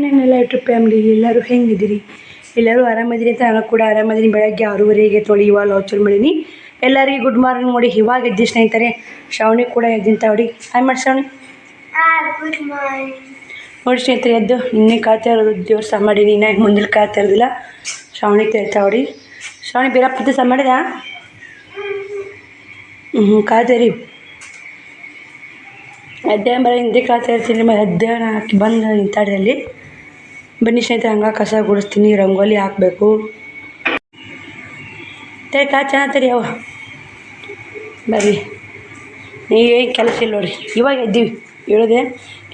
ನನ್ನೆಲ್ಲ YouTube family ಎಲ್ಲರೂ ಹೆಂಗಿದ್ದೀರಿ? ಎಲ್ಲರೂ ಆರಾಮದಿರಿ ಅಂತ ನಾನು ಕೂಡ ಆರಾಮದಿನಿ. ಬೆಳಗ್ಗೆ 6:30ಗೆ ತೊಳಿ ಇವಾಗ ಲಾಚೂರು ಮಾಡೀನಿ. ಎಲ್ಲರಿಗೆ ಗುಡ್ ಮಾರ್ನಿಂಗ್. ನೋಡಿ ಇವಾಗ ಎದ್ದು ಸ್ನೇಹಿತರೆ, ಶ್ರಾವಣಿ ಕೂಡ ಎದ್ದಿಂತ ನೋಡಿ. ಹಾಯ್ ಮಾಡಿ ಶ್ರಾವಣಿ. Good morning. ನೋಡಿ ಸ್ನೇಹಿತರೆ, ಎದ್ದು ನಿನ್ನೆ ಕಾಯ್ತಾ ಇರೋದು ದೇವ್ರು ಸಹ ಮಾಡೀನಿ. ಇನ್ನು ಮುಂದೆ ಕಾಯ್ತಾ ಇರೋದಿಲ್ಲ. ಶ್ರಾವಣಿ ತೇಳ್ತಾ ನೋಡಿ. ಶ್ರಾವಣಿ ಬೇರೆ ಪದ್ಧತಿ ಸಹ ಮಾಡಿದ ಕಾಯ್ತೀರಿ. ಅಧ್ಯಯನ ಬರೋ ಹಿಂದೆ ಕಾಯ್ತಾ ಇರ್ತೀನಿ. ಅಧ್ಯಯನ ಹಾಕಿ ಬಂದು ನಿಂತಾಡ್ರಲ್ಲಿ ಬನ್ನಿ ಸ್ನೇಹಿತರೆ. ಹಂಗೆ ಕಸ ಗುಡಿಸ್ತೀನಿ, ರಂಗೋಲಿ ಹಾಕಬೇಕು. ತೇರಿ ಕಾಯಿ ಚೆನ್ನಾಗ್ತೀರಿ ಅವ ಬರ್ರಿ. ನೀವೇನು ಕೆಲಸ ಇಲ್ಲ ನೋಡ್ರಿ. ಇವಾಗ ಎದ್ದೀವಿ, ಹೇಳೋದೆ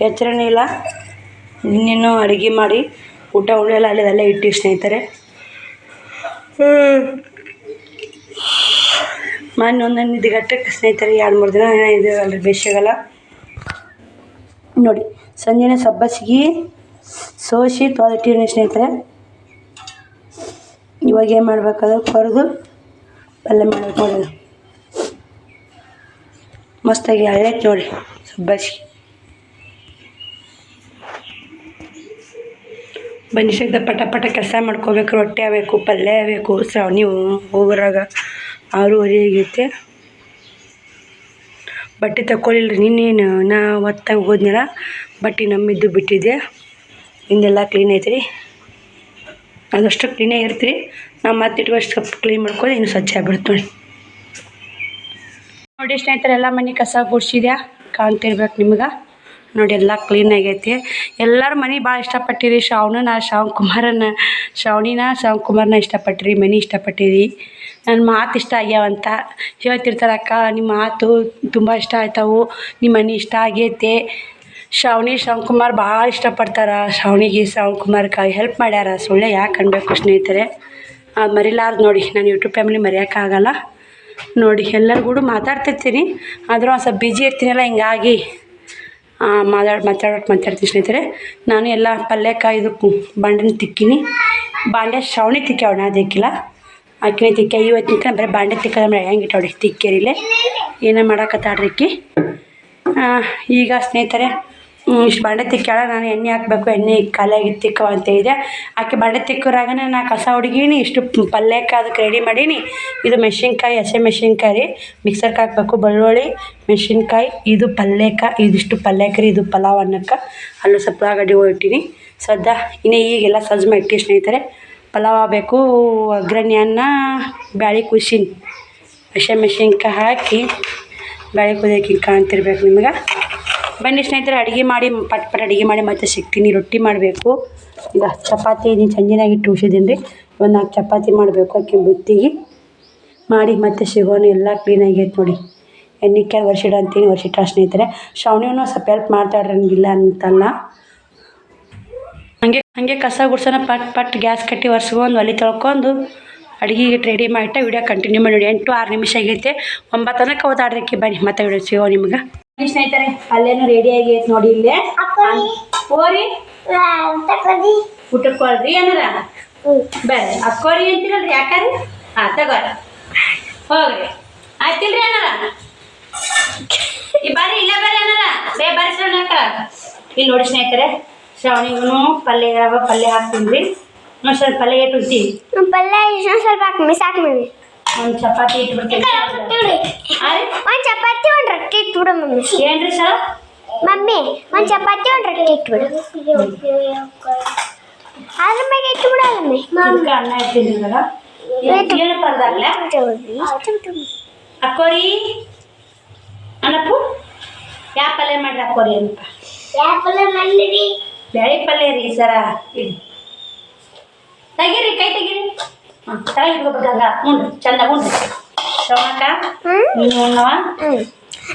ಎಚ್ಚರನೇ ಇಲ್ಲ. ಇನ್ನೇನು ಅಡುಗೆ ಮಾಡಿ ಊಟ ಉಣ್ಣೆಲ್ಲ ಅಲ್ಲೇ ಇಟ್ಟಿವಿ ಸ್ನೇಹಿತರೆ. ಮೊನ್ನೆ ಒಂದೊಂದು ನಿದ್ದೆಗಟ್ಟಕ್ಕೆ ಸ್ನೇಹಿತರೆ 2-3 ದಿನ ಇದು ಅಲ್ರಿ ಬೇಸಿಗೆಲ್ಲ ನೋಡಿ. ಸಂಜೆನೇ ಸಬ್ಬಸಿಗೆ ಸೋಸಿ ತೊಳೆದಿಟ್ಟಿನಿ ಸ್ನೇಹಿತರೆ. ಇವಾಗ ಏನು ಮಾಡ್ಬೇಕಾದ್ರೆ ಕೊರೆದು ಪಲ್ಯ ಮಾಡ್ಬೇಕು ನೋಡಿ. ಮಸ್ತಾಗಿ ಹಳ್ಳೈತೆ ನೋಡಿ ಸಬ್ಬಸಿಗೆ. ಬನ್ನಿ ಸ್ನೇಹಿತರೆ, ಪಟ ಕೆಲಸ ಮಾಡ್ಕೋಬೇಕು. ರೊಟ್ಟಿ ಆಗಬೇಕು, ಪಲ್ಯ ಆಗಬೇಕು. ನೀವು ಹೋಗೋರಾಗ 6:30 ಆಗೈತೆ. ಬಟ್ಟೆ ತಗೊಳ್ಳಿಲ್ಲ ರೀ. ನಿನ್ನೇನು ನಾ ಹೊತ್ತಾಗಿ ಹೋದ್ನಲ್ಲ, ಬಟ್ಟೆ ನಮ್ಮಿದ್ದು ಬಿಟ್ಟಿದ್ದೆ. ಹಿಂದೆಲ್ಲ ಕ್ಲೀನ್ ಐತೆ ರೀ. ಅದಷ್ಟು ಕ್ಲೀನೇ ಇರ್ತೀರಿ. ನಾವು ಮತ್ತೆ ಇಟ್ಕೊಂಡು ಸ್ವಲ್ಪ ಕ್ಲೀನ್ ಮಾಡ್ಕೊಂಡು ಇನ್ನು ಸ್ವಚ್ಛ ಆಗ್ಬಿಡುತ್ತೆ ನೋಡಿ. ನೋಡಿ ಸ್ನೇಹಿತರೆ, ಎಲ್ಲ ಮನೆ ಕಸ ಗುಡಿಸಿದ್ಯಾ ಕಾಣ್ತಿರ್ಬೇಕು ನಿಮ್ಗೆ. ನೋಡಿ ಎಲ್ಲ ಕ್ಲೀನ್ ಆಗೈತಿ. ಎಲ್ಲರೂ ಮನೆ ಭಾಳ ಇಷ್ಟಪಟ್ಟಿರಿ. ಶ್ರಾವಣಿನ ಕುಮಾರನ ಇಷ್ಟಪಟ್ಟಿರಿ. ಮನೆ ಇಷ್ಟಪಟ್ಟಿರಿ. ನನ್ನ ಮಾತು ಇಷ್ಟ ಆಗ್ಯಾವಂತ ಹೇಳ್ತಿರ್ತಾರೆ. ಅಕ್ಕ ನಿಮ್ಮ ಮಾತು ತುಂಬ ಇಷ್ಟ ಆಯ್ತವು, ನಿಮ್ಮ ಮನೆ ಇಷ್ಟ ಆಗೈತೆ. ಶ್ರಾವಣಿ ಕುಮಾರ್ ಭಾಳ ಇಷ್ಟಪಡ್ತಾರೆ. ಶ್ರಾವಣಿಗೆ ಕುಮಾರ್ಗೆ ಹೆಲ್ಪ್ ಮಾಡ್ಯಾರ. ಸುಳ್ಳೆ ಯಾಕೆ ಅನ್ಬೇಕು ಸ್ನೇಹಿತರೆ. ಮರಿಲಾರ್ದು ನೋಡಿ. ನಾನು ಯೂಟ್ಯೂಬ್ ಫ್ಯಾಮಿಲಿ ಮರೆಯೋಕ್ಕಾಗಲ್ಲ ನೋಡಿ. ಎಲ್ಲರಿಗೂ ಮಾತಾಡ್ತಿರ್ತೀನಿ, ಆದರೂ ಒಂದು ಸ್ವಲ್ಪ ಬ್ಯುಸಿ ಇರ್ತೀನಲ್ಲ, ಹಿಂಗಾಗಿ ಮಾತಾಡ್ತೀನಿ ಸ್ನೇಹಿತರೆ. ನಾನು ಎಲ್ಲ ಪಲ್ಯಕ್ಕೆ ಇದಕ್ಕೆ ಬಾಂಡೆನ ತಿಕ್ಕೀನಿ. ಬಾಂಡೆ ಶ್ರಾವಣಿ ತಿಕ್ಕಾವ, ನಾ ತಿಕ್ಕಿಲ್ಲ. ಆಕಿನೇ ತಿಕ್ಕ. ಇವತ್ತು ತಿಕ್ಕ ಬರೀ ಬಾಂಡೆ ತಿಕ್ಕದ ಹೆಂಗೆ ಇಟ್ಟವ್ರಿ ತಿಕ್ಕೇರಿಲೆ ಏನೋ ಮಾಡಕತ್ತಾಡ್ರಿಕ್ಕಿ. ಈಗ ಸ್ನೇಹಿತರೆ ಇಷ್ಟು ಬಾಂಡೆ ತಿಕ್ಕಾಳ. ನಾನು ಎಣ್ಣೆ ಹಾಕಬೇಕು. ಎಣ್ಣೆ ಖಾಲಿಯಾಗಿ ತಿಕ್ಕವ ಅಂತ ಇದೆ. ಆಕೆ ಬಾಂಡೆ ತಿಕ್ಕೋರಾಗನೇ ನಾ ಕಸ ಹುಡುಗೀನಿ. ಇಷ್ಟು ಪಲ್ಯಕ್ಕೆ ಅದಕ್ಕೆ ರೆಡಿ ಮಾಡೀನಿ. ಇದು ಮೆಣಸಿನ್ಕಾಯಿ, ಹಸಿ ಮೆಣಸಿನ್ಕಾಯಿ ರೀ. ಮಿಕ್ಸರ್ಗೆ ಹಾಕಬೇಕು. ಬೆಳ್ಳುಳ್ಳಿ, ಮೆಣಸಿನ್ಕಾಯಿ. ಇದು ಪಲ್ಯಕ್ಕೆ, ಇದಿಷ್ಟು ಪಲ್ಯಕ್ಕೆ ರೀ. ಇದು ಪಲಾವ್ ಅನ್ನಕ್ಕೆ. ಅಲ್ಲೂ ಸ್ವಲ್ಪ ಉಳ್ಳಾಗಡ್ಡಿ ಇಟ್ಟೀನಿ ಸದ್ದ. ಇನ್ನೇ ಈಗೆಲ್ಲ ಸಜ್ಜು ಇಟ್ಟು ಸ್ನೇಹಿತರೆ. ಪಲಾವ್ ಆಗಬೇಕು. ಒಗ್ಗರಣೆ ಅನ್ನ ಬ್ಯಾಳೆ ಕುದಿಸೀನಿ. ಹಸಿ ಮೆಣಸಿನ್ಕಾಯಿ ಹಾಕಿ ಬ್ಯಾಳೆ ಕುದಿಯೋಕೆ ಕಾಣ್ತಿರ್ಬೇಕು ನಿಮ್ಗೆ. ಬನ್ನಿ ಸ್ನೇಹಿತರೆ, ಅಡುಗೆ ಮಾಡಿ ಪಟ್ ಅಡುಗೆ ಮಾಡಿ ಮತ್ತೆ ಸಿಗ್ತೀನಿ. ರೊಟ್ಟಿ ಮಾಡಬೇಕು. ಈಗ ಚಪಾತಿ ಸಂಜೆನಾಗ ಇಟ್ಟು ಉಳಿಸಿದ್ದೀನಿ ರೀ. ಒಂದು 4 ಚಪಾತಿ ಮಾಡಬೇಕು. ಅಕ್ಕಿ ಬುತ್ತಿಗೆ ಮಾಡಿ ಮತ್ತೆ ಸಿಗೋಣ. ಎಲ್ಲ ಕ್ಲೀನ್ ಆಗೈತೆ ನೋಡಿ. ಎಣ್ಣೆ ಕ್ಯಾನ್ ವರ್ಷಿಡ ಅಂತೀನಿ. ವರ್ಷಿಟ್ಟ ಸ್ನೇಹಿತರೆ. ಶ್ರಾವಣಿಯೂ ಸ್ವಲ್ಪ ಹೆಲ್ಪ್ ಮಾಡ್ತಾಳ್ರಿ, ನನಗಿಲ್ಲ ಅಂತಲ್ಲ. ಹಾಗೆ ಕಸ ಗುಡ್ಸೋಣ. ಪಟ್ ಗ್ಯಾಸ್ ಕಟ್ಟಿ ಒರೆಸ್ಕೊಂಡು ಒಲೆ ತೊಳ್ಕೊಂಡು ಅಡುಗೆಗೆ ರೆಡಿ ಮಾಡಿಟ್ಟ ವಿಡಿಯೋ ಕಂಟಿನ್ಯೂ ಮಾಡಿ ನೋಡಿ. 8-6 ನಿಮಿಷ ಆಗೈತೆ. 9 ತನಕ ಓದಾಡ್ರಿಕ್ಕಿ. ಬನ್ನಿ ಮತ್ತೆ ವಿಡಿಯೋ ಸಿಗೋ ನಿಮ್ಗೆ. ಸ್ನೇಹಿತರೆ, ಅಲ್ಲೇನು ರೆಡಿ ಆಗೈತೆ ನೋಡಿ. ಇಲ್ಲೇ ಹೋರಿ ಊಟಕ್ಕೆ ಹೋಲ್ರಿ ಏನಾರ ಬರ್ರಿ. ಅಕ್ಕೋರಿ ಅಂತೀರಲ್ರಿ, ಯಾಕಂದ್ರೆ ತಗೋರಿ ಹೋಗ್ರಿ. ಆಯ್ತಿಲ್ರಿ ಏನಾರ ಈ ಬರ್ರಿ. ಇಲ್ಲ ಬರ್ರಿ ಏನಾರ ಬರ್ರಿ ಶ್ರವಣಕ್ಕ. ಇಲ್ಲಿ ನೋಡಿ ಸ್ನೇಹಿತರೆ, ಶ್ರಾವಣಿಗೂ ಪಲ್ಯ ಹಾಕ್ತೀನಿ ರೀ. ನೋಡಿ ಸ್ವಲ್ಪ ಪಲ್ಯ ಇಟ್ಟು ಪಲ್ಯ ಸ್ವಲ್ಪ ಹಾಕಿ ಸಾಕು. ಒಂದು ಚಪಾತಿ ಇಟ್ಬಿಡ್ತೀನಿ. ಒಂದು ಚಪಾತಿ ಒಂದು ರೊಟ್ಟಿ ಇಟ್ಬಿಡು ಮಮ್ಮಿ. ಏನ್ರಿ ಸರ್? ಮಮ್ಮಿ ಒಂದು ಚಪಾತಿ ಒಂದು ರೊಟ್ಟಿ ಇಟ್ಬಿಡು. ಅದ್ರ ಮೇಲೆ ಇಟ್ಬಿಡಲ್ಲ ಮಮ್ಮಿ. ಅನ್ನ ಇಡ್ತೀನಿ ಇವಾಗ. ಏನು ಪರ್ದಾಗ್ಲ ಅಕ್ಕೋರಿ ಅನ್ನಪ್ಪು. ಯಾವ ಪಲ್ಯ ಮಾಡ್ರಿ ಅಕ್ಕೋರಿ ಅಂತ? ಯಾವ ಪಲ್ಯ ಮಾಡಿರಿ? ಬ್ಯಾಳಿ ಪಲ್ಯ ರೀ ಸರ. ಇಲ್ಲಿ ತೆಗೀರಿ, ಕೈ ತೆಗೀರಿ. ತಳ ಇಟ್ಕೋಬೇಕಲ್ಲ. ಉಂಡ್ರಿ ಚಂದ ಉಂಡ್ರಿ. ಶ್ರವಣಕ್ಕ ನೀನು ಉಣ್ಣವ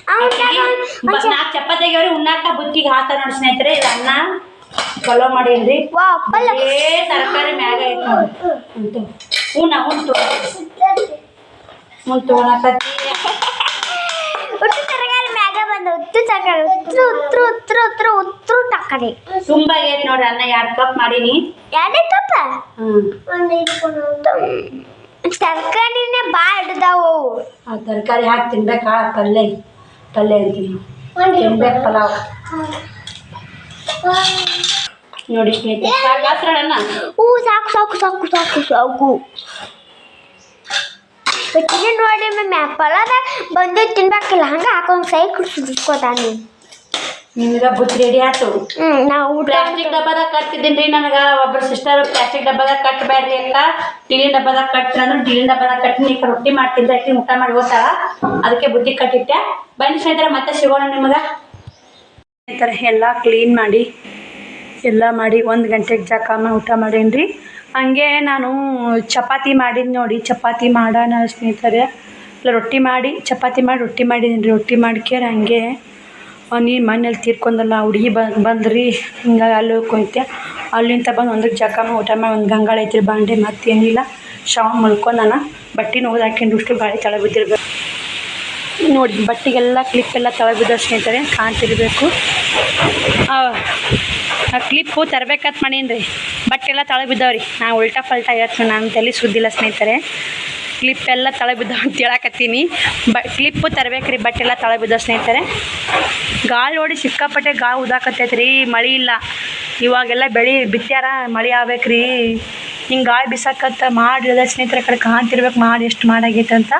4 ಚಪಾತಿ ಆಗ್ಯಾವ್ರಿ. ಉಣ್ಣಾಕ ಬುತ್ತಿಗೆ ಹಾಕ ನೋಡಿ ಸ್ನೇಹಿತರೆ. ಇದು ಅನ್ನ ಪಲಾವ್ ಮಾಡೀನ್ರಿ. ತರಕಾರಿ ಮ್ಯಾಗ ಐತೆ ನೋಡಿ. ಉಂಟು ಉಣ್ಣಕತ್ತಿ. ತರಕಾರಿ ಮ್ಯಾಗ ಬಂದು ಉತ್ರು ತರಕಾರಿ ತುಂಬ ಆಗೈತೆ ನೋಡ್ರಿ. ಅನ್ನ 2 ಕಪ್ ಮಾಡೀನಿ. 2 ಕಪ್? ತರಕಾರಿನೇ ಭಾಳ ಹಿಡ್ದಾವು. ತರಕಾರಿ ಹಾಕಿ ತಿನ್ಬೇಕಾ? ಪಲ್ಯ ಅಂತೀನಿ. ತಿನ್ಬೇಕು ಪಲಾವ್. ನೋಡಿ ಸ್ನೇಹಿತರೆ ಸಾಕಾತ್ರಣ್ಣ ಹೂ ಸಾಕು ಸಾಕು ಸಾಕು ಸಾಕು ಸಾಕು ಚಿಕನ್ ನೋಡಿ ಮ್ಯಾಮ್ ಪಲಾದ ಬಂದು ತಿನ್ಬೇಕಿಲ್ಲ ಹಂಗೆ ಹಾಕೊಂಡು ಸೈ ಕುಡಿಸ್ಕೋತಾನೆ ನಿಮ್ಗೆ ಬುತ್ತಿ ರೆಡಿ ಆಯ್ತು ನಾವು ಪ್ಲಾಸ್ಟಿಕ್ ಡಬ್ಬದಾಗ ಕಟ್ತಿದ್ದೀನಿ ರೀ ನನಗೆ ಒಬ್ಬರು ಸಿಸ್ಟರ್ ಪ್ಲಾಸ್ಟಿಕ್ ಡಬ್ಬದಾಗ ಕಟ್ಟಬೇಡ್ರಿ ಅಕ್ಕ ಟೀಲಿನ ಡಬ್ಬದಾಗ ಕಟ್ರಿ ಅಂದ್ರೆ ಟೀಲಿನ ಡಬ್ಬದಾಗ ಕಟ್ಟಿ ಈಗ ರೊಟ್ಟಿ ಮಾಡ್ತಿದ್ದೆ ಅಕ್ಕಿ ಊಟ ಮಾಡಿ ಹೋಗ್ತಾಳ ಅದಕ್ಕೆ ಬುದ್ಧಿ ಕಟ್ಟಿಟ್ಟೆ ಬನ್ನಿ ಸ್ನೇಹಿತರೆ ಮತ್ತೆ ಸಿಗೋಣ ನಿಮ್ಗೆ ಸ್ನೇಹಿತರೆ ಎಲ್ಲ ಕ್ಲೀನ್ ಮಾಡಿ ಎಲ್ಲ ಮಾಡಿ 1 ಗಂಟೆಗೆ ಜಾಕಮ್ಮ ಊಟ ಮಾಡೇನಿ ರೀ ಹಂಗೆ ನಾನು ಚಪಾತಿ ಮಾಡಿದ್ದು ನೋಡಿ ಚಪಾತಿ ಮಾಡೋಣ ಸ್ನೇಹಿತರೆ ಇಲ್ಲ ರೊಟ್ಟಿ ಮಾಡಿ ಚಪಾತಿ ಮಾಡಿ ರೊಟ್ಟಿ ಮಾಡಿದ್ದೀನಿ ರೀ ರೊಟ್ಟಿ ಮಾಡ್ಕ್ಯಾರ ಹಂಗೆ ನೀನು ಮನೇಲಿ ತೀರ್ಕೊಂಡಲ್ಲ ಹುಡುಗಿ ಬಂದ್ರಿ ಹಿಂಗಾಗಿ ಅಲ್ಲಿ ಹೋಗ್ಕೊಂತೆ ಅಲ್ಲಿಂದ ಬಂದು 1ಕ್ಕೆ ಜಾಕಮ್ಮ ಊಟ ಮಾಡಿ ಒಂದು ಗಂಗಾಳ ಐತ್ರಿ ಬಾಂಡೆ ಮತ್ತೇನಿಲ್ಲ ಶಾವ್ ಮಲ್ಕೊಂಡಾನ ಬಟ್ಟೆನ ಹೋಗಿ ಹಾಕ್ಕೊಂಡು ಅಷ್ಟು ಗಾಳಿ ತಳ ಬಿದ್ದಿರ್ಬೇಕು ನೋಡಿ ಬಟ್ಟೆಗೆಲ್ಲ ಕ್ಲಿಪ್ಪೆಲ್ಲ ತಳ ಬಿದ್ದ ಸ್ನೇಹಿತರೆ ಕಾಣ್ತಿರ್ಬೇಕು ಆ ಕ್ಲಿಪ್ಪು ತರಬೇಕಂತ ಮಾಡೀನಿ ರೀ ಬಟ್ಟೆಲ್ಲ ತಳ ಬಿದ್ದಾವ್ರಿ ನಾನು ಉಲ್ಟಾ ಪಲ್ಟಾ ಹೇಳ್ತೀನಿ ನಾನು ತಲೆ ಸುದ್ದಿಲ್ಲ ಸ್ನೇಹಿತರೆ ಕ್ಲಿಪ್ಪೆಲ್ಲ ತಳ ಬಿದ್ದಾವ ಅಂತ ಹೇಳಕತ್ತೀನಿ ಕ್ಲಿಪ್ಪು ತರಬೇಕ್ರಿ ಬಟ್ಟೆಲ್ಲ ತಳ ಬಿದ್ದಾವ ಸ್ನೇಹಿತರೆ ಗಾಳಿ ನೋಡಿ ಸಿಕ್ಕಾಪಟ್ಟೆ ಗಾಳಿ ಉದಾಕತ್ತೈತೆ ರೀ ಮಳೆ ಇಲ್ಲ ಇವಾಗೆಲ್ಲ ಬೆಳೆ ಬಿತ್ತ್ಯಾರ ಮಳೆ ಆಗ್ಬೇಕ್ರಿ ಹಿಂಗೆ ಗಾಳಿ ಬಿಸಾಕತ್ತ ಮಾಡಿದ ಸ್ನೇಹಿತರೆ ಕಡೆ ಕಾಣ್ತಿರ್ಬೇಕು ಮಾಡಿ ಎಷ್ಟು ಮಾಡಾಗೈತೆ ಅಂತ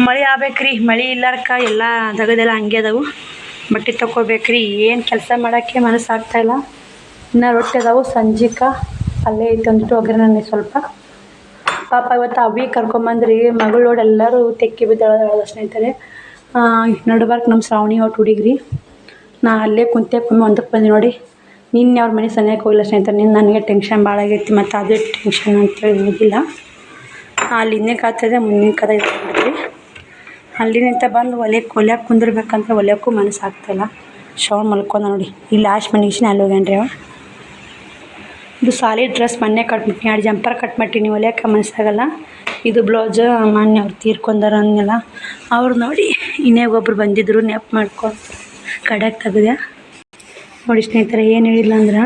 ಮಳೆ ಆಗ್ಬೇಕ್ರಿ ಮಳೆ ಇಲ್ಲಾರ್ಕ ಎಲ್ಲ ದಗದೆಲ್ಲ ಹಂಗೆ ಅದಾವು ಬಟ್ಟೆ ತೊಗೋಬೇಕ್ರಿ ಏನು ಕೆಲಸ ಮಾಡೋಕ್ಕೆ ಮನಸ್ಸು ಆಗ್ತಾಯಿಲ್ಲ ಇನ್ನು ರೊಟ್ಟಿ ಅದಾವು ಸಂಜಿಕ ಅಲ್ಲೇ ಐತೆ ಅಂದ್ಬಿಟ್ಟು ಒಗ್ಗರಣೆ ನನಗೆ ಸ್ವಲ್ಪ ಪಾಪ ಇವತ್ತು ಅವಿ ಕರ್ಕೊಂಬಂದ್ರಿ ಮಗಳು ನೋಡಿ ಎಲ್ಲರೂ ತೆಕ್ಕಿ ಬಿದ್ದಾಳ ಸ್ನೇಹಿತರೆ ನಡ್ಬಾರ್ಕ್ ನಮ್ಮ ಶ್ರಾವಣಿ ಹೊಟ್ಟು ಹುಡುಗ್ರಿ ನಾ ಅಲ್ಲೇ ಕುಂತೆ ಒಂದಕ್ಕೆ ಬಂದು ನೋಡಿ ನಿನ್ನೆ ಅವ್ರ ಮನೆ ಸನಿಯಕ್ಕೆ ಹೋಗಿಲ್ಲ ಸ್ನೇಹಿತರೆ ನಿನ್ನ ನನಗೆ ಟೆನ್ಷನ್ ಭಾಳ ಆಗೈತಿ ಮತ್ತು ಅದೇ ಟೆನ್ಷನ್ ಅಂತೇಳಿ ಹೋಗಿಲ್ಲ ಅಲ್ಲಿ ಹಿಂದೆ ಕಾಗ್ತದೆ ಮುಂದಿನ ಕದ ಇದ್ಬಿಡ್ತೀವಿ ಅಲ್ಲಿನಿಂದ ಬಂದು ಒಲ್ಯಾಕೆ ಕುಂದಿರ್ಬೇಕಂತ ಒಲ್ಯಾಕ್ಕೂ ಮನಸ್ಸು ಆಗ್ತಾಯಿಲ್ಲ ಶ್ರಾವಣ ಮಲ್ಕೊಂಡ ನೋಡಿ ಇಲ್ಲಿ ಲಾಸ್ಟ್ ಮನೆಗಿಸಿನ ಅಲ್ಲಿ ಹೋಗ್ಯಾನ್ರಿ ಅವ ಇದು ಸಾಲಿಡ್ ಡ್ರೆಸ್ ಮೊನ್ನೆ ಕಟ್ಬಿಟ್ಟಿನಿ 2 ಜಂಪರ್ ಕಟ್ಬಿಟ್ಟಿನಿ ಹೊಲಿಯೋಕೆ ಮನಸ್ಸಾಗಲ್ಲ ಇದು ಬ್ಲೌಸ್ ಮೊನ್ನೆ ಅವ್ರು ತೀರ್ಕೊಂಡಾರ ಅಂದೆಲ್ಲ ಅವ್ರು ನೋಡಿ ಇನ್ನೇಗೊಬ್ರು ಬಂದಿದ್ದರು ನೆಪ್ ಮಾಡ್ಕೊಂಡು ಕಡೆಗೆ ತೆಗ್ದೆ ನೋಡಿ ಸ್ನೇಹಿತರೆ ಏನು ಹೇಳಿಲ್ಲ ಅಂದ್ರೆ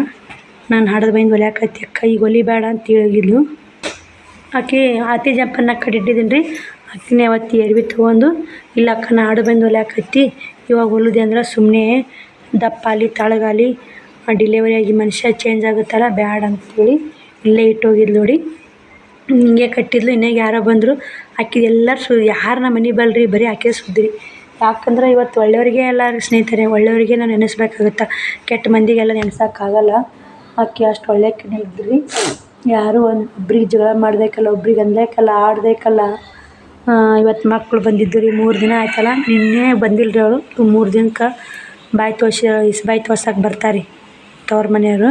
ನಾನು ಹಡದು ಬಂದು ಹೊಲಿಯಾಕತ್ತಿ ಅಕ್ಕ ಈಗ ಹೊಲಿಬೇಡ ಅಂತ ಹೇಳಿದ್ಲು ಆಕೆ ಜಂಪರ್ನ ಕಟ್ಟಿಟ್ಟಿದ್ದೀನಿ ರೀ ಅಕ್ಕಿನೇ ಅವತ್ತು ಎರ್ವಿ ತೊಗೊಂಡು ಇಲ್ಲ ಅಕ್ಕ ನಾ ಹಾಡು ಬಂದು ಹೊಲಿಯಾಕತ್ತಿ ಇವಾಗ ಹೊಲಿದೆ ಅಂದ್ರೆ ಸುಮ್ಮನೆ ದಪ್ಪಾಲಿ ತಳಗಾಲಿ ಡಿಲೆವರಿ ಆಗಿ ಮನುಷ್ಯ ಚೇಂಜ್ ಆಗುತ್ತಲ್ಲ ಬ್ಯಾಡ ಅಂತೇಳಿ ಇಲ್ಲೇ ಇಟ್ಟೋಗಿದ್ಲು ನೋಡಿ ಹಿಂಗೆ ಕಟ್ಟಿದ್ಲು ಇನ್ನೇಗ ಯಾರೋ ಬಂದರು ಆಕಿದು ಎಲ್ಲರೂ ಯಾರು ನಮ್ಮ ಮನೆ ಬಲ್ರಿ ಬರೀ ಆಕೆ ಸುದ್ದಿ ಯಾಕಂದ್ರೆ ಇವತ್ತು ಒಳ್ಳೆಯವರಿಗೆ ಎಲ್ಲ ಸ್ನೇಹಿತರೆ ಒಳ್ಳೆಯವರಿಗೆ ನಾನು ನೆನೆಸ್ಬೇಕಾಗುತ್ತೆ ಕೆಟ್ಟ ಮಂದಿಗೆಲ್ಲ ನೆನೆಸೋಕ್ಕಾಗಲ್ಲ ಆಕೆ ಅಷ್ಟು ಒಳ್ಳೆಯಕಿನೇ ಇದ್ರಿ ಯಾರು ಒಬ್ರಿಗೆ ಜಗಳ ಮಾಡ್ಬೇಕಲ್ಲ ಒಬ್ರಿಗೆ ಅನ್ಬೇಕಲ್ಲ ಆಡ್ಬೇಕಲ್ಲ ಇವತ್ತು ಮಕ್ಕಳು ಬಂದಿದ್ದು ರೀ 3 ದಿನ ಆಯ್ತಲ್ಲ ನಿನ್ನೆ ಬಂದಿಲ್ಲ ರೀ ಅವರು 3 ದಿನಕ್ಕೆ ಬಾಯಿ ತೋರ್ಸಕ್ಕೆ ಬರ್ತಾರೆ ತವ್ರ ಮನೆಯವರು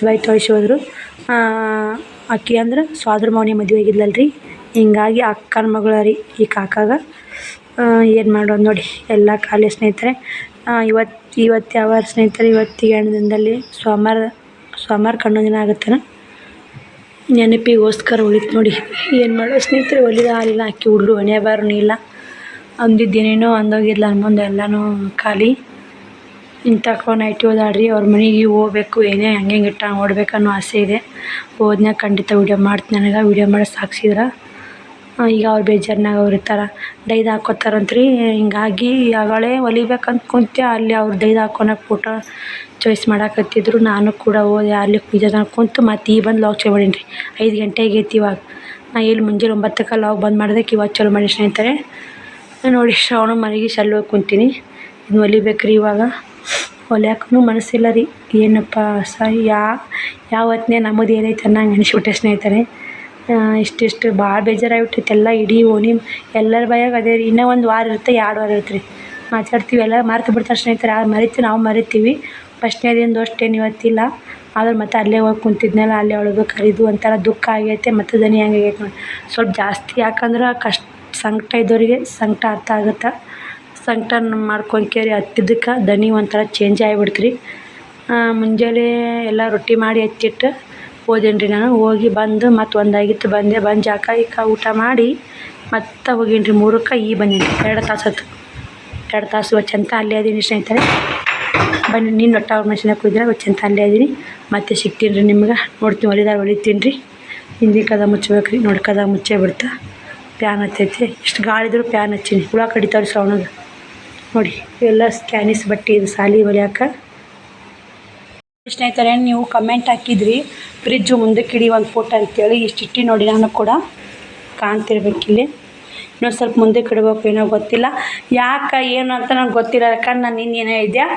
ಬಾಯಿ ತೋರಿಸಿ ಹೋದ್ರು ಅಕ್ಕಿ ಅಂದ್ರೆ ಸೋದರ ಮೌನಿ ಮದುವೆ ಆಗಿದ್ಲಲ್ರಿ ಹಿಂಗಾಗಿ ಅಕ್ಕನ ಮಗಳ ರೀ ಈ ಕಾಕಾಗ ಏನು ಮಾಡೋದು ನೋಡಿ ಎಲ್ಲ ಖಾಲಿ ಸ್ನೇಹಿತರೆ ಇವತ್ತು ಯಾವ ಸ್ನೇಹಿತರೆ ಇವತ್ತಿಗೆ ಹೆಣ್ಣು ದಿನದಲ್ಲಿ ಸೋಮವಾರ ಕಣ್ಣು ದಿನ ಆಗುತ್ತೇನ ನೆನಪಿಗೋಸ್ಕರ ಉಳಿತು ನೋಡಿ ಏನು ಮಾಡೋ ಸ್ನೇಹಿತರೆ ಹೊಲಿದ ಹಾಲಿಲ್ಲ ಅಕ್ಕಿ ಹುಡ್ರು ಹೊಣೆ ಬಾರೂ ಇಲ್ಲ ಅಂದಿದ್ದೇನೇನೋ ಅಂದೋಗಿದ್ಲ ಮುಂದೆ ಎಲ್ಲನೂ ಖಾಲಿ ಇಂಥಕ್ಕೋ ನೈಟಿ ಓದಾಡ್ರಿ ಅವ್ರ ಮನೆಗೆ ಹೋಗ್ಬೇಕು ಏನೇ ಹಂಗೆ ಇಟ್ಟ ನೋಡ್ಬೇಕನ್ನೋ ಆಸೆ ಇದೆ ಹೋದ್ನಾಗ ಖಂಡಿತ ವೀಡಿಯೋ ಮಾಡ್ತೀನಿ ನನಗೆ ವೀಡಿಯೋ ಮಾಡಿ ಸಾಕ್ಸಿದ್ರೆ ಈಗ ಅವ್ರು ಬೇಜಾರ್ನಾಗ ಅವ್ರು ಇರ್ತಾರೆ ಡೈದು ಹಾಕೋತಾರಂತ್ರಿ ಹಿಂಗಾಗಿ ಆಗಳೇ ಹೊಲಿಬೇಕಂತ ಕುಂತೆ ಅಲ್ಲಿ ಅವ್ರು ಡೈದು ಹಾಕೊಳಕ್ಕೆ ಫೋಟೋ ಚಾಯ್ಸ್ ಮಾಡಾಕತ್ತಿದ್ರು ನಾನು ಕೂಡ ಹೋದೆ ಅಲ್ಲಿ ಪೂಜೆ ಕುಂತು ಮತ್ತು ಈಗ ಬಂದು ಲಾಗ್ ಚಲೋ ಮಾಡೀನಿ ರೀ 5 ಗಂಟೆಗೆ ಐತಿ ಇವಾಗ ನಾ ಇಲ್ಲಿ ಮುಂಜಾನೆ 9ಕ್ಕೆ ಲಾಗ್ ಬಂದ್ ಮಾಡ್ದಕ್ಕೆ ಇವಾಗ ಚಲೋ ಮಾಡಿ ಸ್ನೇಹಿತರೆ ನೋಡಿ ಶ್ರಾವಣ ಮನೆಗೆ ಅಲ್ಲಿ ಹೋಗಿ ಕುಂತೀನಿ ಇದು ಹೊಲಿಬೇಕ್ರಿ ಇವಾಗ ಹೊಲಿಯಾಕೂ ಮನಸ್ಸಿಲ್ಲ ರೀ ಏನಪ್ಪ ಯಾವ ಹೊತ್ತಿಗೆ ನಮ್ಮದು ಏನೈತೆ ಅನ್ನಂಗೆ ಅನಿಸ್ಬಿಟ್ಟೆ ಸ್ನೇಹಿತರೆ ಇಷ್ಟಿಷ್ಟು ಭಾಳ ಬೇಜಾರಾಗ್ಬಿಟ್ಟೈತೆ ಎಲ್ಲ ಇಡೀ ಓಣಿ ಎಲ್ಲರ ಬಾಯಾಗ ಅದೇ ರೀ ಇನ್ನೂ 1 ವಾರ ಇರುತ್ತೆ 2 ವಾರ ಇರುತ್ತೆ ರೀ ಮಾತಾಡ್ತೀವಿ ಎಲ್ಲ ಮರೆತು ಬಿಡ್ತಾರೆ ಸ್ನೇಹಿತರೆ ಮರಿತೀವಿ ನಾವು ಮರಿತೀವಿ ಫಸ್ಟ್ನೇ ದಿನದ್ದು ಅಷ್ಟೇನು ಇವತ್ತಿಲ್ಲ ಆದ್ರೆ ಮತ್ತೆ ಅಲ್ಲೇ ಹೋಗಿ ಕುಂತಿದ್ನಲ್ಲ ಅಲ್ಲೇ ಒಳಗೆ ಕರಿದು ಒಂಥರ ದುಃಖ ಆಗೈತೆ ಮತ್ತು ದನಿ ಹಂಗಾಗೈತೆ ನೋಡಿ ಸ್ವಲ್ಪ ಜಾಸ್ತಿ ಯಾಕಂದ್ರೆ ಸಂಕಟ ಇದ್ದವರಿಗೆ ಸಂಕಟ ಅರ್ಥ ಆಗುತ್ತೆ ಸಂಕಟ ಮಾಡ್ಕೊಂಡ್ಕೇರಿ ಹತ್ತಿದ್ದಕ್ಕೆ ದನಿ ಒಂಥರ ಚೇಂಜ್ ಆಗಿಬಿಡ್ತ್ರಿ ಮುಂಜಾನೆ ಎಲ್ಲ ರೊಟ್ಟಿ ಮಾಡಿ ಎತ್ತಿಟ್ಟು ಹೋದೇನಿ ರೀ ನಾನು ಹೋಗಿ ಬಂದು ಮತ್ತು 1 ಆಗಿತ್ತು ಬಂದು ಜಾಕ ಊಟ ಮಾಡಿ ಮತ್ತೆ ಹೋಗೀನಿ ರೀ 3ಕ್ಕೆ ಈಗ ಬಂದೀನಿ 2 ತಾಸು ಆಯ್ತು 2 ತಾಸು ಚಂತ ಅಲ್ಲೇ ಅದೀನಿ ಸ್ನೇಹಿತರೆ ಬನ್ನಿ ನೀನು ಒಟ್ಟು ಅವ್ರ ಮನುಷ್ಯನಾಗ ಕೂದಿಲ್ಲ ಚಂತ ಅಲ್ಲೇ ಅದೀನಿ ಮತ್ತೆ ಸಿಗ್ತೀನಿ ರೀ ನಿಮ್ಗೆ ನೋಡ್ತೀನಿ ಹೊಲಿತೀನಿ ರೀ ಹಿಂದಿ ಕದ ಮುಚ್ಚಬೇಕು ರೀ ನೋಡಿ ಕದ ಮುಚ್ಚೇ ಬಿಡ್ತಾ ಪ್ಯಾನ್ ಹತ್ತೈತೆ ಇಷ್ಟು ಗಾಳಿದ್ರು ಪ್ಯಾನ್ ಹಚ್ಚೀನಿ ಹುಳ ಕಡಿತಾವ್ರಿ ಶ್ರಾವಣಗೆ ನೋಡಿ ಎಲ್ಲ ಸ್ಕ್ಯಾನಿಸ್ ಬಟ್ಟೆ ಇದು ಸಾಲಿ ಹೊಲಿಯಾಕ ಸ್ನೇಹಿತರೆ, ನೀವು ಕಮೆಂಟ್ ಹಾಕಿದ್ರಿ ಫ್ರಿಜ್ಜು ಮುಂದಕ್ಕೆ ಇಡಿ ಒಂದು ಫೋಟೋ ಅಂತೇಳಿ. ಇಷ್ಟಿಟ್ಟು ನೋಡಿ, ನಾನು ಕೂಡ ಕಾಣ್ತಿರ್ಬೇಕಿಲ್ಲಿ. ಇನ್ನೊಂದು ಸ್ವಲ್ಪ ಮುಂದಕ್ಕೆ ಇಡಬೇಕು, ಏನೋ ಗೊತ್ತಿಲ್ಲ ಯಾಕೆ ಏನು ಅಂತ ನಂಗೆ ಗೊತ್ತಿಲ್ಲ. ಯಾಕಂದ್ರೆ ನಾನು ಇನ್ನೇನೋ ಇದೆಯಾ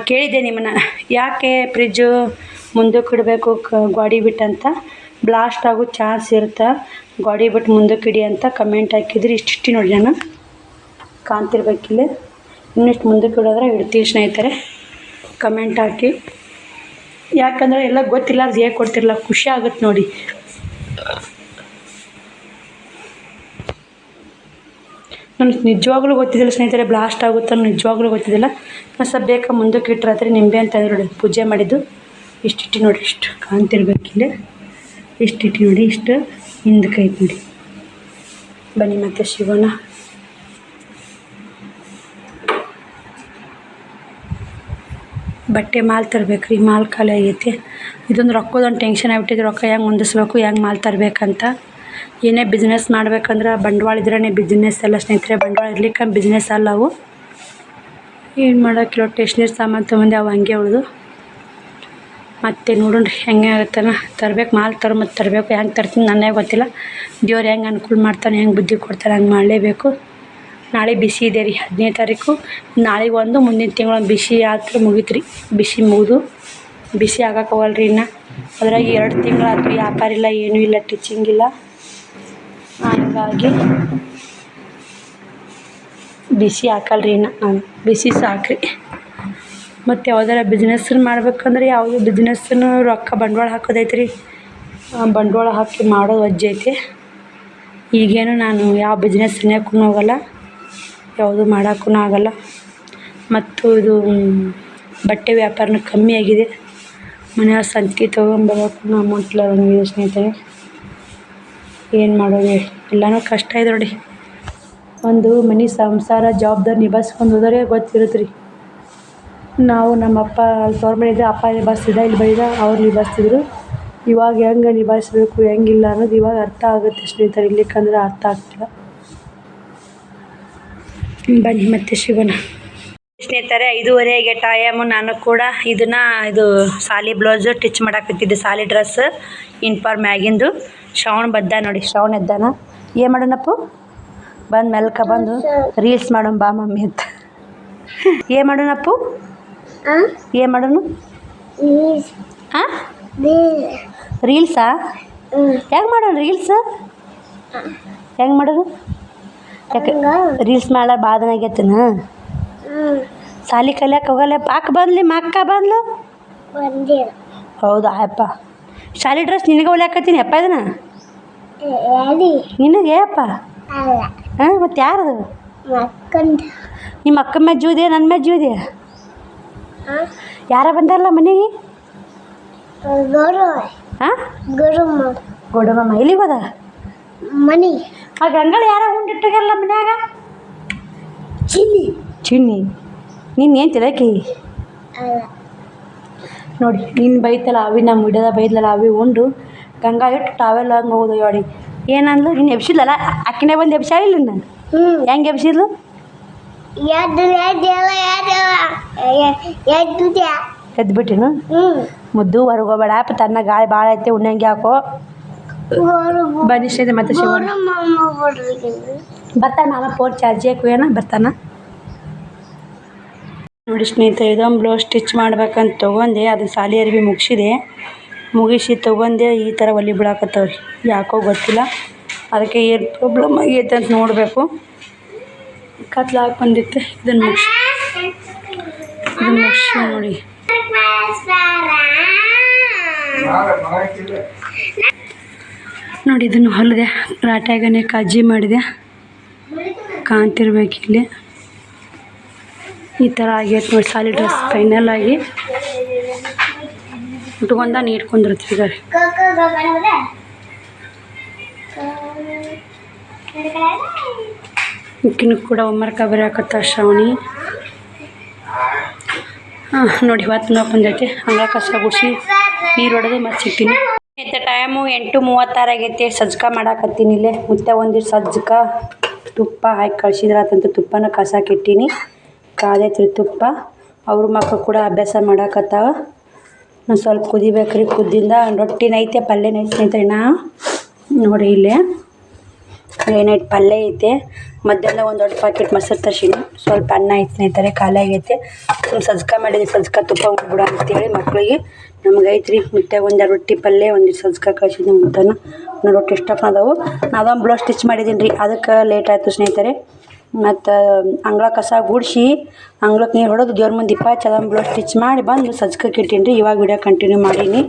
ಕೇಳಿದ್ದೆ ನಿಮ್ಮನ್ನು, ಯಾಕೆ ಫ್ರಿಜ್ಜು ಮುಂದಕ್ಕೆ ಇಡಬೇಕು ಗೋಡೆ ಬಿಟ್ಟು ಅಂತ. ಬ್ಲಾಸ್ಟ್ ಆಗೋ ಚಾನ್ಸ್ ಇರುತ್ತೆ, ಗೋಡೆ ಬಿಟ್ಟು ಮುಂದಕ್ಕೆ ಇಡಿ ಅಂತ ಕಮೆಂಟ್ ಹಾಕಿದ್ರಿ. ಇಷ್ಟಿಟ್ಟು ನೋಡಿ, ನಾನು ಕಾಣ್ತಿರ್ಬೇಕಿಲ್ಲಿ. ಇನ್ನಿಷ್ಟು ಮುಂದಕ್ಕೆ ಇಡೋದ್ರೆ ಇಡ್ತೀವಿ ಸ್ನೇಹಿತರೆ. ಕಮೆಂಟ್ ಹಾಕಿ, ಯಾಕಂದರೆ ಎಲ್ಲ ಗೊತ್ತಿಲ್ಲ, ಅದು ಹೇಗೆ ಕೊಡ್ತಿರಲ್ಲ, ಖುಷಿ ಆಗುತ್ತೆ ನೋಡಿ. ನನಗೆ ನಿಜವಾಗ್ಲೂ ಗೊತ್ತಿದ್ದಿಲ್ಲ ಸ್ನೇಹಿತರೆ, ಬ್ಲಾಸ್ಟ್ ಆಗುತ್ತೆ ನಿಜವಾಗ್ಲೂ ಗೊತ್ತಿದ್ದಿಲ್ಲ. ನಾನು ಸ್ವಲ್ಪ ಬೇಕಾ ಮುಂದಕ್ಕೆ ಇಟ್ಟರೆ ನಿಂಬೆ ಅಂತ ನೋಡಿ ಪೂಜೆ ಮಾಡಿದ್ದು. ಇಷ್ಟಿಟ್ಟು ನೋಡಿ, ಇಷ್ಟು ಕಾಣ್ತಿರ್ಬೇಕಿಲ್ಲಿ. ಇಷ್ಟಿಟ್ಟು ನೋಡಿ, ಇಷ್ಟು ಹಿಂದಕ್ಕೆ ಐತೆ ನೋಡಿ. ಬನ್ನಿ ಮತ್ತೆ ಸಿಗೋಣ. ಬಟ್ಟೆ ಮಾಲ್ ತರಬೇಕು ರೀ, ಮಾಲ್ ಖಾಲಿ ಆಗೈತಿ. ಇದೊಂದು ರೊಕ್ಕದೊಂದು ಟೆನ್ಷನ್ ಆಗ್ಬಿಟ್ಟಿದೆ, ರೊಕ್ಕ ಹೆಂಗೆ ಹೊಂದಿಸ್ಬೇಕು, ಹೆಂಗೆ ಮಾಲ್ ತರಬೇಕಂತ. ಏನೇ ಬಿಸ್ನೆಸ್ ಮಾಡ್ಬೇಕಂದ್ರೆ ಬಂಡವಾಳ ಇದ್ರೇ ಬಿಸ್ನೆಸ್ ಎಲ್ಲ ಸ್ನೇಹಿತರೆ. ಬಂಡವಾಳ ಇರ್ಲಿಕ್ಕೆ ಬಿಸ್ನೆಸ್ ಅಲ್ಲ ಅವು. ಏನು ಮಾಡೋಕ್ಕಿಲ್ಲ, ಟೇಷ್ನರಿ ಸಾಮಾನು ತೊಗೊಂಡು ಅವು ಹಂಗೆ ಉಳಿದು. ಮತ್ತು ನೋಡೋಣ ಹೆಂಗೆ ಆಗುತ್ತಾನ. ತರಬೇಕು, ಮಾಲ್ ಮತ್ತು ತರಬೇಕು. ಹೆಂಗೆ ತರ್ತೀನಿ ನನಗೆ ಗೊತ್ತಿಲ್ಲ. ದೇವ್ರು ಹೆಂಗೆ ಅನುಕೂಲ ಮಾಡ್ತಾನೆ, ಹೆಂಗೆ ಬುದ್ಧಿ ಕೊಡ್ತಾನೆ, ಹಂಗೆ ಮಾಡಲೇಬೇಕು. ನಾಳೆ ಬಿಸಿ ಇದೆ ರೀ, 15ನೇ ತಾರೀಕು. ನಾಳೆಗೆ ಒಂದು ಮುಂದಿನ ತಿಂಗಳು ಒಂದು ಬಿಸಿ ಆದ್ರೆ ಮುಗೀತು ರೀ. ಬಿಸಿ ಮುಗಿದು ಬಿಸಿ ಆಗಕ್ಕೆ ಹೋಗಲ್ಲ ರೀ ಇನ್ನು. ಅದ್ರಾಗ 2 ತಿಂಗಳಾಯ್ತು, ವ್ಯಾಪಾರ ಇಲ್ಲ, ಏನೂ ಇಲ್ಲ, ಟೀಚಿಂಗ್ ಇಲ್ಲ. ಹಾಗಾಗಿ ಬಿಸಿ ಹಾಕಲ್ಲ ರೀ ಇನ್ನು. ನಾನು ಬಿಸಿ ಸಾಕ್ರಿ. ಮತ್ತು ಯಾವ್ದಾರ ಬಿಸ್ನೆಸ್ ಮಾಡ್ಬೇಕಂದ್ರೆ ಯಾವುದೇ ಬಿಸ್ನೆಸ್ಸನ್ನು ರೊಕ್ಕ ಬಂಡವಾಳ ಹಾಕೋದೈತೆ ರೀ. ಬಂಡವಾಳ ಹಾಕಿ ಮಾಡೋದು ವಜ್ಜೆ ಐತೆ. ಈಗೇನು ನಾನು ಯಾವ ಬಿಸ್ನೆಸ್ ತಿನ್ನೋಕ್ಕೂ ಹೋಗಲ್ಲ, ಯಾವುದು ಮಾಡೋಕ್ಕೂ ಆಗಲ್ಲ. ಮತ್ತು ಇದು ಬಟ್ಟೆ ವ್ಯಾಪಾರನೂ ಕಮ್ಮಿ ಆಗಿದೆ. ಮನೆಯ ಸಂತಿಗೆ ತೊಗೊಂಬರೋಕ್ಕೂ ಅಮೌಂಟ್ ಇಲ್ಲದಂಗಿದೆ ಸ್ನೇಹಿತರೆ. ಏನು ಮಾಡೋದು, ಎಲ್ಲನೂ ಕಷ್ಟ ಇದೆ ನೋಡಿ. ಒಂದು ಮನೆ ಸಂಸಾರ ಜವಾಬ್ದಾರಿ ನಿಭಾಯಿಸ್ಕೊಂಡು ಹೋದರೆ ಗೊತ್ತಿರುತ್ತೆ ರೀ. ನಾವು ನಮ್ಮಪ್ಪ ಅಲ್ಲಿ ತವ್ರ ಮನೆ ಇದ್ದರೆ ಅಪ್ಪ ನಿಭಾಯಿಸ್ತಿದ್ದ, ಇಲ್ಲಿ ಬೈದ ಅವ್ರು ನಿಭಾಯಿಸ್ತಿದ್ರು. ಇವಾಗ ಹೆಂಗೆ ನಿಭಾಯಿಸ್ಬೇಕು ಹೆಂಗಿಲ್ಲ ಅನ್ನೋದು ಇವಾಗ ಅರ್ಥ ಆಗುತ್ತೆ ಸ್ನೇಹಿತರೆ. ಇರ್ಲಿಕ್ಕಂದ್ರೆ ಅರ್ಥ ಆಗ್ತಿಲ್ಲ. ಬನ್ನಿ ಮತ್ತೆ ಸಿಗೋಣ ಸ್ನೇಹಿತರೆ. 5:30 ಟೈಮು. ನಾನು ಕೂಡ ಇದು ಸಾಲಿ ಬ್ಲೌಸು ಸ್ಟಿಚ್ ಮಾಡಾಕತ್ತಿದ್ದೆ, ಸಾಲಿ ಡ್ರೆಸ್ ಇನ್ಫಾರ್ಮ್ ಮ್ಯಾಗಿಂದು. ಶ್ರವಣ ಬದ್ದ ನೋಡಿ, ಶ್ರವಣ ಎದ್ದಾನ. ಏನು ಮಾಡೋಣಪ್ಪು, ಬಂದು ಮೆಲ್ಕ ಬಂದು ರೀಲ್ಸ್ ಮಾಡೋಣ ಬಾ ಮಮ್ಮಿ ಅಂತ. ಏನು ಮಾಡೋಣಪ್ಪು, ಏನು ಮಾಡೋಣ? ಹಾಂ, ರೀಲ್ಸಾ? ಹೆಂಗೆ ಮಾಡೋಣ ರೀಲ್ಸ್? ಹೆಂಗೆ ಮಾಡೋದು? ಯಾಕೆ ರೀಲ್ಸ್ ಮಾಡೋ ಬಾಧನ ಆಗೈತೇನ? ಸಾಲಿ ಕಲಿಯಕ್ಕೆ ಹೋಗಲ್ಲ? ಅಕ್ಕ ಬಂದ್ಲಿ, ಅಕ್ಕ ಬಂದ್ಲು. ಹೌದಾ ಅಪ್ಪ, ಶಾಲಿ ಡ್ರೆಸ್ ನಿನಗೆ ಹೊಲಿಯಾಕತ್ತೀನಿ ಅಪ್ಪ ಇದನ್ನ? ನಿನಗೆ ಅಪ್ಪ? ಹಾಂ, ಮತ್ತು ಯಾರದು? ನಿಮ್ಮ ಅಕ್ಕ ಮೆಜ್ಜು ಇದೆಯಾ, ನನ್ನ ಮೆಜ್ಜು ಇದೆಯಾ? ಯಾರ ಬಂದಾರಲ್ಲ ಮನೆಗೆ? ಹಾಂ, ಗೋಡಮ್ಮ ಎಲ್ಲಿಗೆ ಹೋದ? ಮನಿ. ಆ ಗಂಗಳು ಯಾರೋ ಉಂಡಿಟ್ಟಾಗಲ್ಲ ಮನ್ಯಾಗ. ಚಿನ್ನಿ ನೀನು ಏನು ತಿಳಕಿ ನೋಡಿ. ನೀನು ಬೈತಲ್ಲ ಅವಿ, ನಮ್ಮ ಹಿಡಿದ ಬೈದ್ಲಲ್ಲ ಅವಿ ಉಂಡು ಗಂಗಾ ಇಟ್ಟು ಟಾವೆಲ್ ಹಂಗೆ ಹೋದ ನೋಡಿ. ಏನಂದ್ಲು? ನೀನು ಎಬ್ಸಿದ್ಲಲ್ಲ, ಅಕ್ಕಿನೇ ಬಂದು ಎಬ್ಸಾಳಿಲ್ಲ ನಾನು. ಹೆಂಗೆ ಎಬ್ಸಿದ್ಲು? ಎದ್ಬಿಟ್ಟಿನು. ಮುದ್ದು ಹೊರಗೋಬೇಡ, ತನ್ನ ಗಾಳಿ ಭಾಳ ಐತೆ, ಉಣ್ಣಂಗೆ ಹಾಕೋ. ಬನ್ನಿ ಸ್ನೇಹಿತರೆ, ಮತ್ತೆ ಸಿಗೋಣ. ಬರ್ತಾನೆ ಮಾಮ, ಫೋನ್ ಚಾರ್ಜ್ ಹಾಕುವೇನ, ಬರ್ತಾನ ನೋಡಿ ಸ್ನೇಹಿತರೆ. ಇದೊಂದು ಬ್ಲೌಸ್ ಸ್ಟಿಚ್ ಮಾಡ್ಬೇಕಂತ ತೊಗೊಂಡೆ, ಅದು ಸಾಲಿ ಅರ್ಬಿ ಮುಗಿಸಿ ತೊಗೊಂಡೆ. ಈ ಥರ ಒಲಿ ಬಿಡಾಕತ್ತವ್ರಿ, ಯಾಕೋ ಗೊತ್ತಿಲ್ಲ. ಅದಕ್ಕೆ ಏನು ಪ್ರಾಬ್ಲಮ್ ಆಗೈತೆ ಅಂತ ನೋಡಬೇಕು. ಕತ್ಲಾಗಿ ಬಂದಿತ್ತು. ಇದನ್ನು ಮುಗಿಸಿ ನೋಡಿ. ನೋಡಿ ಇದನ್ನು ಹೊಲಿದೆ, ರಾಟ್ಯಾಗನೆ ಕಜ್ಜಿ ಮಾಡಿದೆ, ಕಾಣ್ತಿರ್ಬೇಕಿಲ್ಲಿ. ಈ ಥರ ಆಗೈತೆ ನೋಡಿ ಸಾಲಿ ಡ್ರೆಸ್ ಫೈನಲ್ ಆಗಿ. ಉಟ್ಕೊಂಡ ನೀಡ್ಕೊಂಡಿರ್ತಿದ್ದಾರೆ. ಇಕ್ಕಿನೂ ಕೂಡ ಹೋಮ್ವರ್ಕ ಬರೆಯಾಕತ್ತ ಶ್ರಾವಣಿ. ಹಾಂ ನೋಡಿ, ಇವತ್ತು ಬಂದೈತೆ. ಹಂಗೆ ಕಸ ಗುಡಿಸಿ ನೀರು ಹೊಡೆದು ಮತ್ತೆ ಸಿಗ್ತೀನಿ. ಮತ್ತು ಟೈಮು 8:36 ಆಗೈತೆ. ಸಜ್ಜಕ ಮಾಡಾಕತ್ತೀನಿ ಇಲ್ಲೇ. ಮತ್ತೆ ಒಂದಿಷ್ಟು ಸಜ್ಜಕ ತುಪ್ಪ ಹಾಕಿ ಕಳ್ಸಿದ್ರಾತಂತ ತುಪ್ಪನ ಕಸಾಕಿಟ್ಟೀನಿ. ಕಾದೈತ್ರಿ ತುಪ್ಪ. ಅವ್ರ ಮಕ್ಕಳು ಕೂಡ ಅಭ್ಯಾಸ ಮಾಡಾಕತ್ತಾವ. ಒಂದು ಸ್ವಲ್ಪ ಕುದಿಬೇಕ್ರಿ. ಕುದ್ದಿಂದ ರೊಟ್ಟಿನ ಐತೆ, ಪಲ್ಯನ ಐತೆ ಸ್ನೇಹಿತರೆ. ನೋಡಿ ಇಲ್ಲೇ ಏನೈತೆ, ಪಲ್ಯ ಐತೆ. ಮಧ್ಯಾಹ್ನ ಒಂದು ದೊಡ್ಡ ಪ್ಯಾಕೆಟ್ ಮೊಸರು ತರ್ಸಿನಿ. ಸ್ವಲ್ಪ ಅನ್ನ ಐತೆ ಸ್ನೇಹಿತರೆ, ಖಾಲಿ ಆಗೈತೆ. ಸಜ್ಕ ಮಾಡಿದ್ವಿ, ಸಜ್ಕ ತುಪ್ಪ ಉಣ್ಬಿಡ ಅಂತೇಳಿ ಮಕ್ಳಿಗೆ. ನಮ್ಗೆ ಐತ್ರಿ ಮುಟ್ಟೆ ಒಂದು ರೊಟ್ಟಿ ಪಲ್ಯ ಒಂದು ಸಜ್ಕ ಕಳ್ಸಿದ್ವಿ ಅಂತಾನು. ನಾನು ರೊಟ್ಟಿ ಇಷ್ಟಪ್ಪ ಅದಾವು. ಅದೊಂದು ಬ್ಲೌಸ್ ಸ್ಟಿಚ್ ಮಾಡಿದ್ದೀನಿ ರೀ, ಅದಕ್ಕೆ ಲೇಟ್ ಆಯಿತು ಸ್ನೇಹಿತರೆ. ಮತ್ತು ಅಂಗಳ ಕಸ ಗುಡಿಸಿ ಅಂಗ್ಳಕ್ಕೆ ನೀರು ಹೊಡೆದು ದೇವ್ರ ಮುಂದೆ ದೀಪ ಹಚ್ಚಿ ಅದೊಂದು ಬ್ಲೌಸ್ ಸ್ಟಿಚ್ ಮಾಡಿ ಬಂದು ಸಜ್ಕಕ್ಕೆ ಇಟ್ಟೀನಿ ರೀ. ಇವಾಗ ವಿಡಿಯೋ ಕಂಟಿನ್ಯೂ ಮಾಡೀನಿ.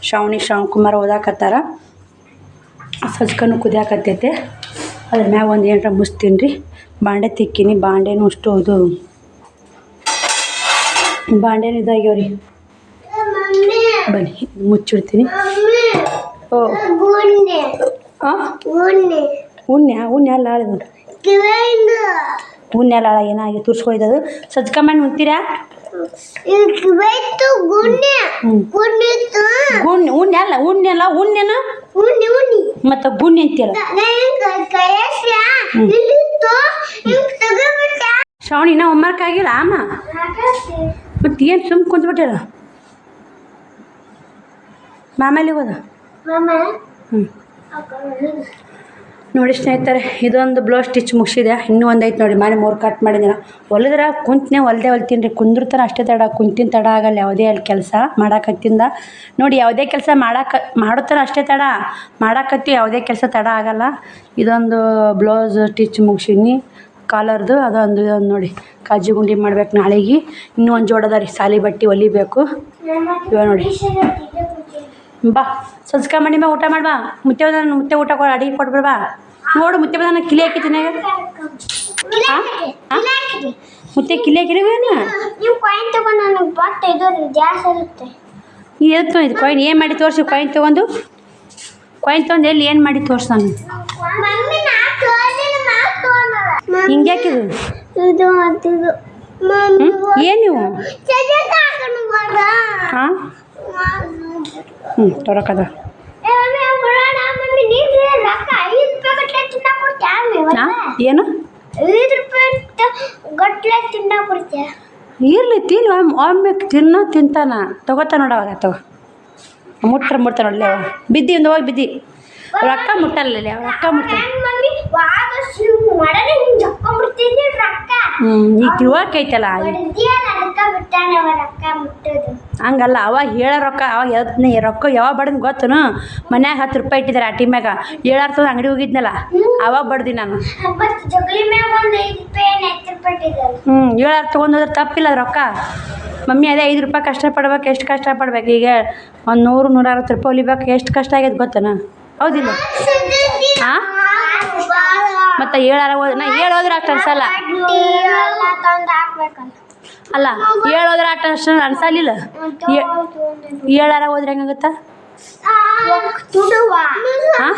ಶ್ರವಣಕುಮಾರ್ ಓದಾಕತ್ತಾರ, ಸಜ್ಕನೂ ಕುದಿಯಾಕತ್ತೈತೆ. ಅದ್ರ ಮ್ಯಾಗ ಒಂದು ಏನರ ಮುಸ್ತೀನಿ ರೀ. ಬಾಂಡೆ ತಿಕ್ಕೀನಿ, ಬಾಂಡೆನೂ ಅಷ್ಟು ಇದು ಬಾಂಡೆನೂ ಇದಾಗ್ಯಾವ್ರಿ. ಬನ್ನಿ ಮುಚ್ಚಿಡ್ತೀನಿ. ಓ ಹಾಂ ಉಣ್ಣೆ ಅಲ್ಲ ನೋಡ್ರಿ, ಉಣ್ಣೆ ಅಲ್ಲ ಏನಾಗಿ ತುರ್ಸ್ಕೊಯ್ದದು. ಸಜ್ಕ ಮಾಡಿ ಉಣ್ತೀರಾ? ಉಣ್ಣೆ ಅಲ್ಲ, ಉಣ್ಣೆನ ಮತ್ತು ಗುಣ್ಣೆ ಅಂತೀರ. ಶ್ರಾವಣಿನ ಹೋಮ್ವರ್ಕ್ ಆಗಿಲ್ಲ ಅಮ್ಮ? ಮತ್ತು ಏನು ಸುಮ್ಮ ಕುಂತ್ಬಿಟ್ಟಿರ? ಮಾಮೇಲಿ ಹೋದ? ಹ್ಞೂ ನೋಡಿ ಸ್ನೇಹಿತರೆ, ಇದೊಂದು ಬ್ಲೌಸ್ ಸ್ಟಿಚ್ ಮುಗಿಸಿದೆ. ಇನ್ನೂ ಒಂದು ಐತೆ ನೋಡಿ, ಮನೆ 3 ಕಟ್ ಮಾಡಿದ್ದೀನ. ಹೊಲಿದ್ರೆ ಕುಂತನೇ ಹೊಲ್ತೀನಿ ರೀ. ಕುಂದಿರ್ತಾನೆ ಅಷ್ಟೇ ತಡ, ಕುಂತಿನ ತಡ ಆಗಲ್ಲ ಯಾವುದೇ ಅಲ್ಲಿ ಕೆಲಸ ಮಾಡಾಕತ್ತಿಂದ. ನೋಡಿ ಯಾವುದೇ ಕೆಲಸ ಮಾಡುತ್ತಾನೆ ಅಷ್ಟೇ ತಡ, ಮಾಡಾಕತ್ತಿ ಯಾವುದೇ ಕೆಲಸ ತಡ ಆಗಲ್ಲ. ಇದೊಂದು ಬ್ಲೌಸ್ ಸ್ಟಿಚ್ ಮುಗಿಸೀನಿ ಕಾಲರ್ದು. ಇದೊಂದು ನೋಡಿ ಕಾಜಿ ಗುಂಡಿ ಮಾಡ್ಬೇಕು ನಾಳೆಗೆ. ಇನ್ನೂ ಒಂದು ಜೋಡದ ರೀ ಸಾಲಿ ಬಟ್ಟೆ ಹೊಲಿಬೇಕು. ಇವಾಗ ನೋಡಿ ಬಾ ಸಜ್ಕ ಮಾಡಿ ಬಾ, ಊಟ ಮಾಡ್ಬಾ. ಮುತ್ತೆ ಊಟ ಅಡಿಗೆ ಕೊಟ್ಬಿಡ್ಬಾ. ನೋಡು ಮುತ್ತೆ ಬದ ಕಿಲಿ ಹಾಕಿದ್ದೀನಿ. ಹಾಂ ಮುತ್ತೆ ಕಿಲಿ ಹಾಕಿರುವೇನು? ಎತ್ತು ಇದು ಕಾಯಿನ್ ಏನು ಮಾಡಿ ತೋರಿಸಿ. ಕಾಯಿನ್ ತೊಗೊಂಡು ಎಲ್ಲಿ ಏನು ಮಾಡಿ ತೋರ್ಸು ನಾನು. ಹಿಂಗೆ ಹಾಕಿದು ಏನು ನೀವು? ಹಾಂ ತೊರಕದ ಏನು ಇರ್ಲಿ ತಿನ್ನು. ಒಮ್ಮೆ ತಿಂತಾನ ತಗೋತ ನೋಡವಾಗ ತಗೋ. ಮುಟ್ಟ ನೋಡಲಿ ಬಿದ್ದಿ ಒಂದು ಹೋಗಿ ಬಿದ್ದಿ. ರೊಕ್ಕ ಮುಟ್ಟಲ್ಲ, ರೊಕ್ಕ ಮುಟ್ಟ. ಈಗ ತಿಳುವಳಿಕೈತಲ್ಲ ಹಂಗಲ್ಲ. ಅವಾಗ ಹೇಳೋ ರೊಕ್ಕ ಅವಾಗ ರೊಕ್ಕ ಯಾವಾಗ ಬಡ್ದು ಗೊತ್ತನು? ಮನ್ಯಾಗ 10 ರೂಪಾಯಿ ಇಟ್ಟಿದ್ದಾರೆ ಅಟಿ ಮ್ಯಾಗ. 7 ಅಂಗಡಿ ಹೋಗಿದ್ನಲ್ಲ ಅವಾಗ ಬಡ್ದಿ ನಾನು. 7 ತೊಗೊಂಡೋದ್ರೆ ತಪ್ಪಿಲ್ಲ ರೊಕ್ಕ. ಮಮ್ಮಿ ಅದೇ 5 ರೂಪಾಯಿ ಕಷ್ಟಪಡ್ಬೇಕು. ಎಷ್ಟು ಕಷ್ಟಪಡ್ಬೇಕು? ಈಗ ಒಂದು 100-160 ರೂಪಾಯಿ ಹೊಲಿಬೇಕು. ಎಷ್ಟು ಕಷ್ಟ ಆಗೈತೆ ಗೊತ್ತನ? ಹೌದಿಲ್ಲ? ಹಾಂ ಮತ್ತು 7 ನಾ 7 ಹೋದ್ರೆ ಅಷ್ಟು ಅನ್ಸಲ್ಲ. ಅಲ್ಲ 7 ಹೋದ್ರೆ ಅಷ್ಟು ಅನ್ಸಲಿಲ್ಲ. 7 ಹೋದ್ರೆ ಹೆಂಗಾಗುತ್ತಾ? ಹಾಂ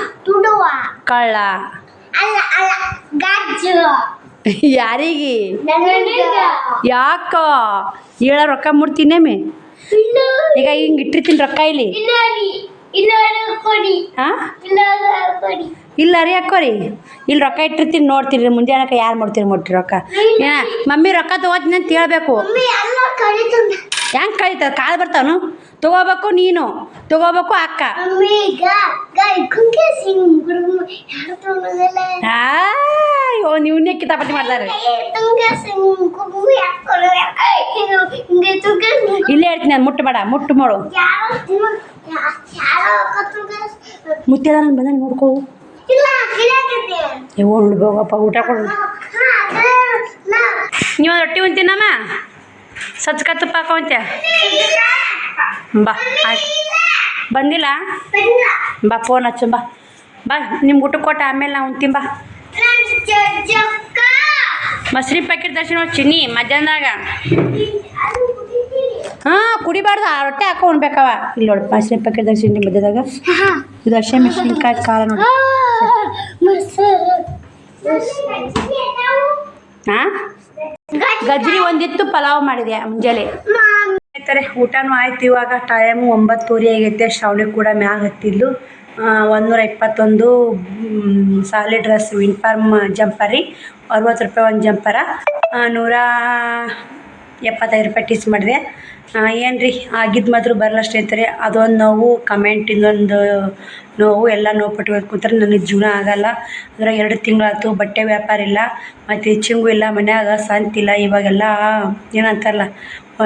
ಕಳ್ಳ ಯಾರಿಗೆ? ಯಾಕೋ 7 ರೊಕ್ಕ ಮುಡ್ತೀನೇಮಿ. ಈಗ ಹಿಂಗೆ ಇಟ್ಟಿರ್ತೀನಿ ರೊಕ್ಕ ಇಲ್ಲಿ. ಹಾಂ ಇಲ್ಲ ರೀ ಹಾಕೋರಿ. ಇಲ್ಲಿ ರೊಕ್ಕ ಇಟ್ಟಿರ್ತೀನಿ ನೋಡ್ತೀರಿ. ಮುಂಜಾನೆ ಯಾರು ಮುಟ್ಟಿ ರೊಕ್ಕ? ಮಮ್ಮಿ ರೊಕ್ಕ ತೊಗೋತೀನಿ ಅಂತ ಹೇಳ್ಬೇಕು. ಹೆಂಗೆ ಕಳೀತದೆ? ಕಾಳು ಬರ್ತಾವನು ತೊಗೋಬೇಕು. ನೀನು ತೊಗೋಬೇಕು ಅಕ್ಕ. ನೀವನ್ನೇ ಕಿತಾಪತಿ ಮಾಡ್ತಾರೆ. ಇಲ್ಲೇ ಹೇಳ್ತೀನಿ ನಾನು. ಮುಟ್ಟು ಬೇಡ, ಮುಟ್ಟು ಮಾಡು. ಮುತ್ತೆದ ನಾನು ಬಂದ ನೋಡ್ಕೋ. ಹೋಗ್ಬೇಕಪ್ಪ ಊಟ ಕೊಡು. ನೀವು ರೊಟ್ಟಿ ಉಂತೀನಮ್ಮ? ಸಜ್ಕ ತುಪ್ಪ ಹಾಕೋಂತ್ಯ? ಬಾ ಆಯ್ತು. ಬಂದಿಲ್ಲ? ಬಾ ಫೋನ್ ಹಚ್ಚು. ಬಾ ನಿಮ್ಗೆ ಊಟ ಕೊಟ್ಟು ಆಮೇಲೆ ನಾವು ಉಂತೀನಿ. ಬಾ ಮೊಸರಿ ಪ್ಯಾಕೆಟ್ ದರ್ಶನ ಚಿನ್ನಿ ಮಧ್ಯಾಹ್ನದಾಗ. ಹಾಂ ಕುಡಿಬಾರ್ದು, ಆ ರೊಟ್ಟೆ ಹಾಕೋ ಉಣ್ಬೇಕವ. ಇಲ್ಲಿ ನೋಡಿ ಮೊಸರಿ ಪ್ಯಾಕೆಟ್ ದರ್ಶನ ಮಧ್ಯದಾಗ. ಇದು ಹಸಿಮೆಣಸಿನ್ಕಾಯಿ ಖಾರ ನೋಡಿ. ಹಾಂ ಗಜ್ರಿ ಒಂದಿತ್ತು, ಪಲಾವ್ ಮಾಡಿದೆ ಮುಂಜಾನೆ. ಆಯ್ತಾರೆ ಊಟನೂ ಆಯ್ತು. ಇವಾಗ ಟೈಮು 9:30 ಆಗೈತೆ. ಶ್ರಾವಣಿ ಕೂಡ ಮ್ಯಾಗ ಹತ್ತಿದ್ಲು. 121 ಸಾಲಿಡ್ ಡ್ರೆಸ್ ಯೂನಿಫಾರ್ಮ್ ಜಂಪರ್ ರೀ. 60 ರೂಪಾಯಿ ಒಂದು ಜಂಪರ. 175 ರೂಪಾಯಿ ಟೀಸ್ ಮಾಡಿದೆ. ಏನು ರೀ ಆಗಿದ್ದು ಮಾತ್ರ ಬರಲ್ಲ ಸ್ನೇಹಿತರೆ. ಅದೊಂದು ನೋವು, ಕಮೆಂಟ್ ಇನ್ನೊಂದು ನೋವು, ಎಲ್ಲ ನೋವು ಪಟ್ಟು ಕೂತ್ರೆ ನನಗೆ ಜೀವನ ಆಗಲ್ಲ. ಅಂದರೆ 2 ತಿಂಗಳಾಯ್ತು, ಬಟ್ಟೆ ವ್ಯಾಪಾರ ಇಲ್ಲ, ಮತ್ತು ಹೆಚ್ಚಿಂಗೂ ಇಲ್ಲ, ಮನ್ಯಾಗ ಸಂತಿಲ್ಲ. ಇವಾಗೆಲ್ಲ ಏನಂತಾರಲ್ಲ,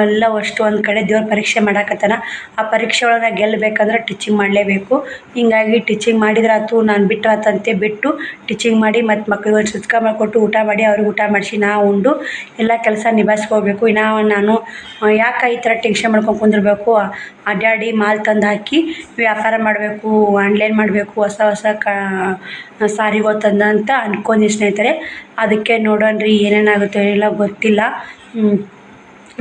ಎಲ್ಲ ಅಷ್ಟು ಒಂದು ಕಡೆ ದೇವ್ರ ಪರೀಕ್ಷೆ ಮಾಡಾಕತ್ತಾನ. ಆ ಪರೀಕ್ಷೆ ಒಳಗೆ ಗೆಲ್ಲಬೇಕಂದ್ರೆ ಟೀಚಿಂಗ್ ಮಾಡಲೇಬೇಕು. ಹಿಂಗಾಗಿ ಟೀಚಿಂಗ್ ಮಾಡಿದ್ರಾತು, ನಾನು ಬಿಟ್ರಾತಂತೆ ಬಿಟ್ಟು ಟೀಚಿಂಗ್ ಮಾಡಿ ಮತ್ತು ಮಕ್ಳಿಗೆ ಒಂದು ಸುಚ್ಕ ಮಾಡಿಕೊಟ್ಟು ಊಟ ಮಾಡಿ ಅವ್ರಿಗೆ ಊಟ ಮಾಡಿಸಿ ನಾವು ಉಂಡು ಎಲ್ಲ ಕೆಲಸ ನಿಭಾಯಿಸ್ಕೋಬೇಕು. ಇನ್ನು ನಾನು ಯಾಕೆ ಈ ಥರ ಟೆನ್ಷನ್ ಮಾಡ್ಕೊಂಡು ಕುಂದಿರ್ಬೇಕು, ಅಡ್ಡಾಡಿ ಮಾಲ್ ತಂದು ಹಾಕಿ ವ್ಯಾಪಾರ ಮಾಡಬೇಕು, ಆನ್ಲೈನ್ ಮಾಡಬೇಕು, ಹೊಸ ಸಾರಿಗಳು ತಂದು ಅಂತ ಅಂದ್ಕೊಂಡಿ ಸ್ನೇಹಿತರೆ. ಅದಕ್ಕೆ ನೋಡೋಣ ರೀ ಏನೇನಾಗುತ್ತೋ ಇಲ್ಲ ಗೊತ್ತಿಲ್ಲ.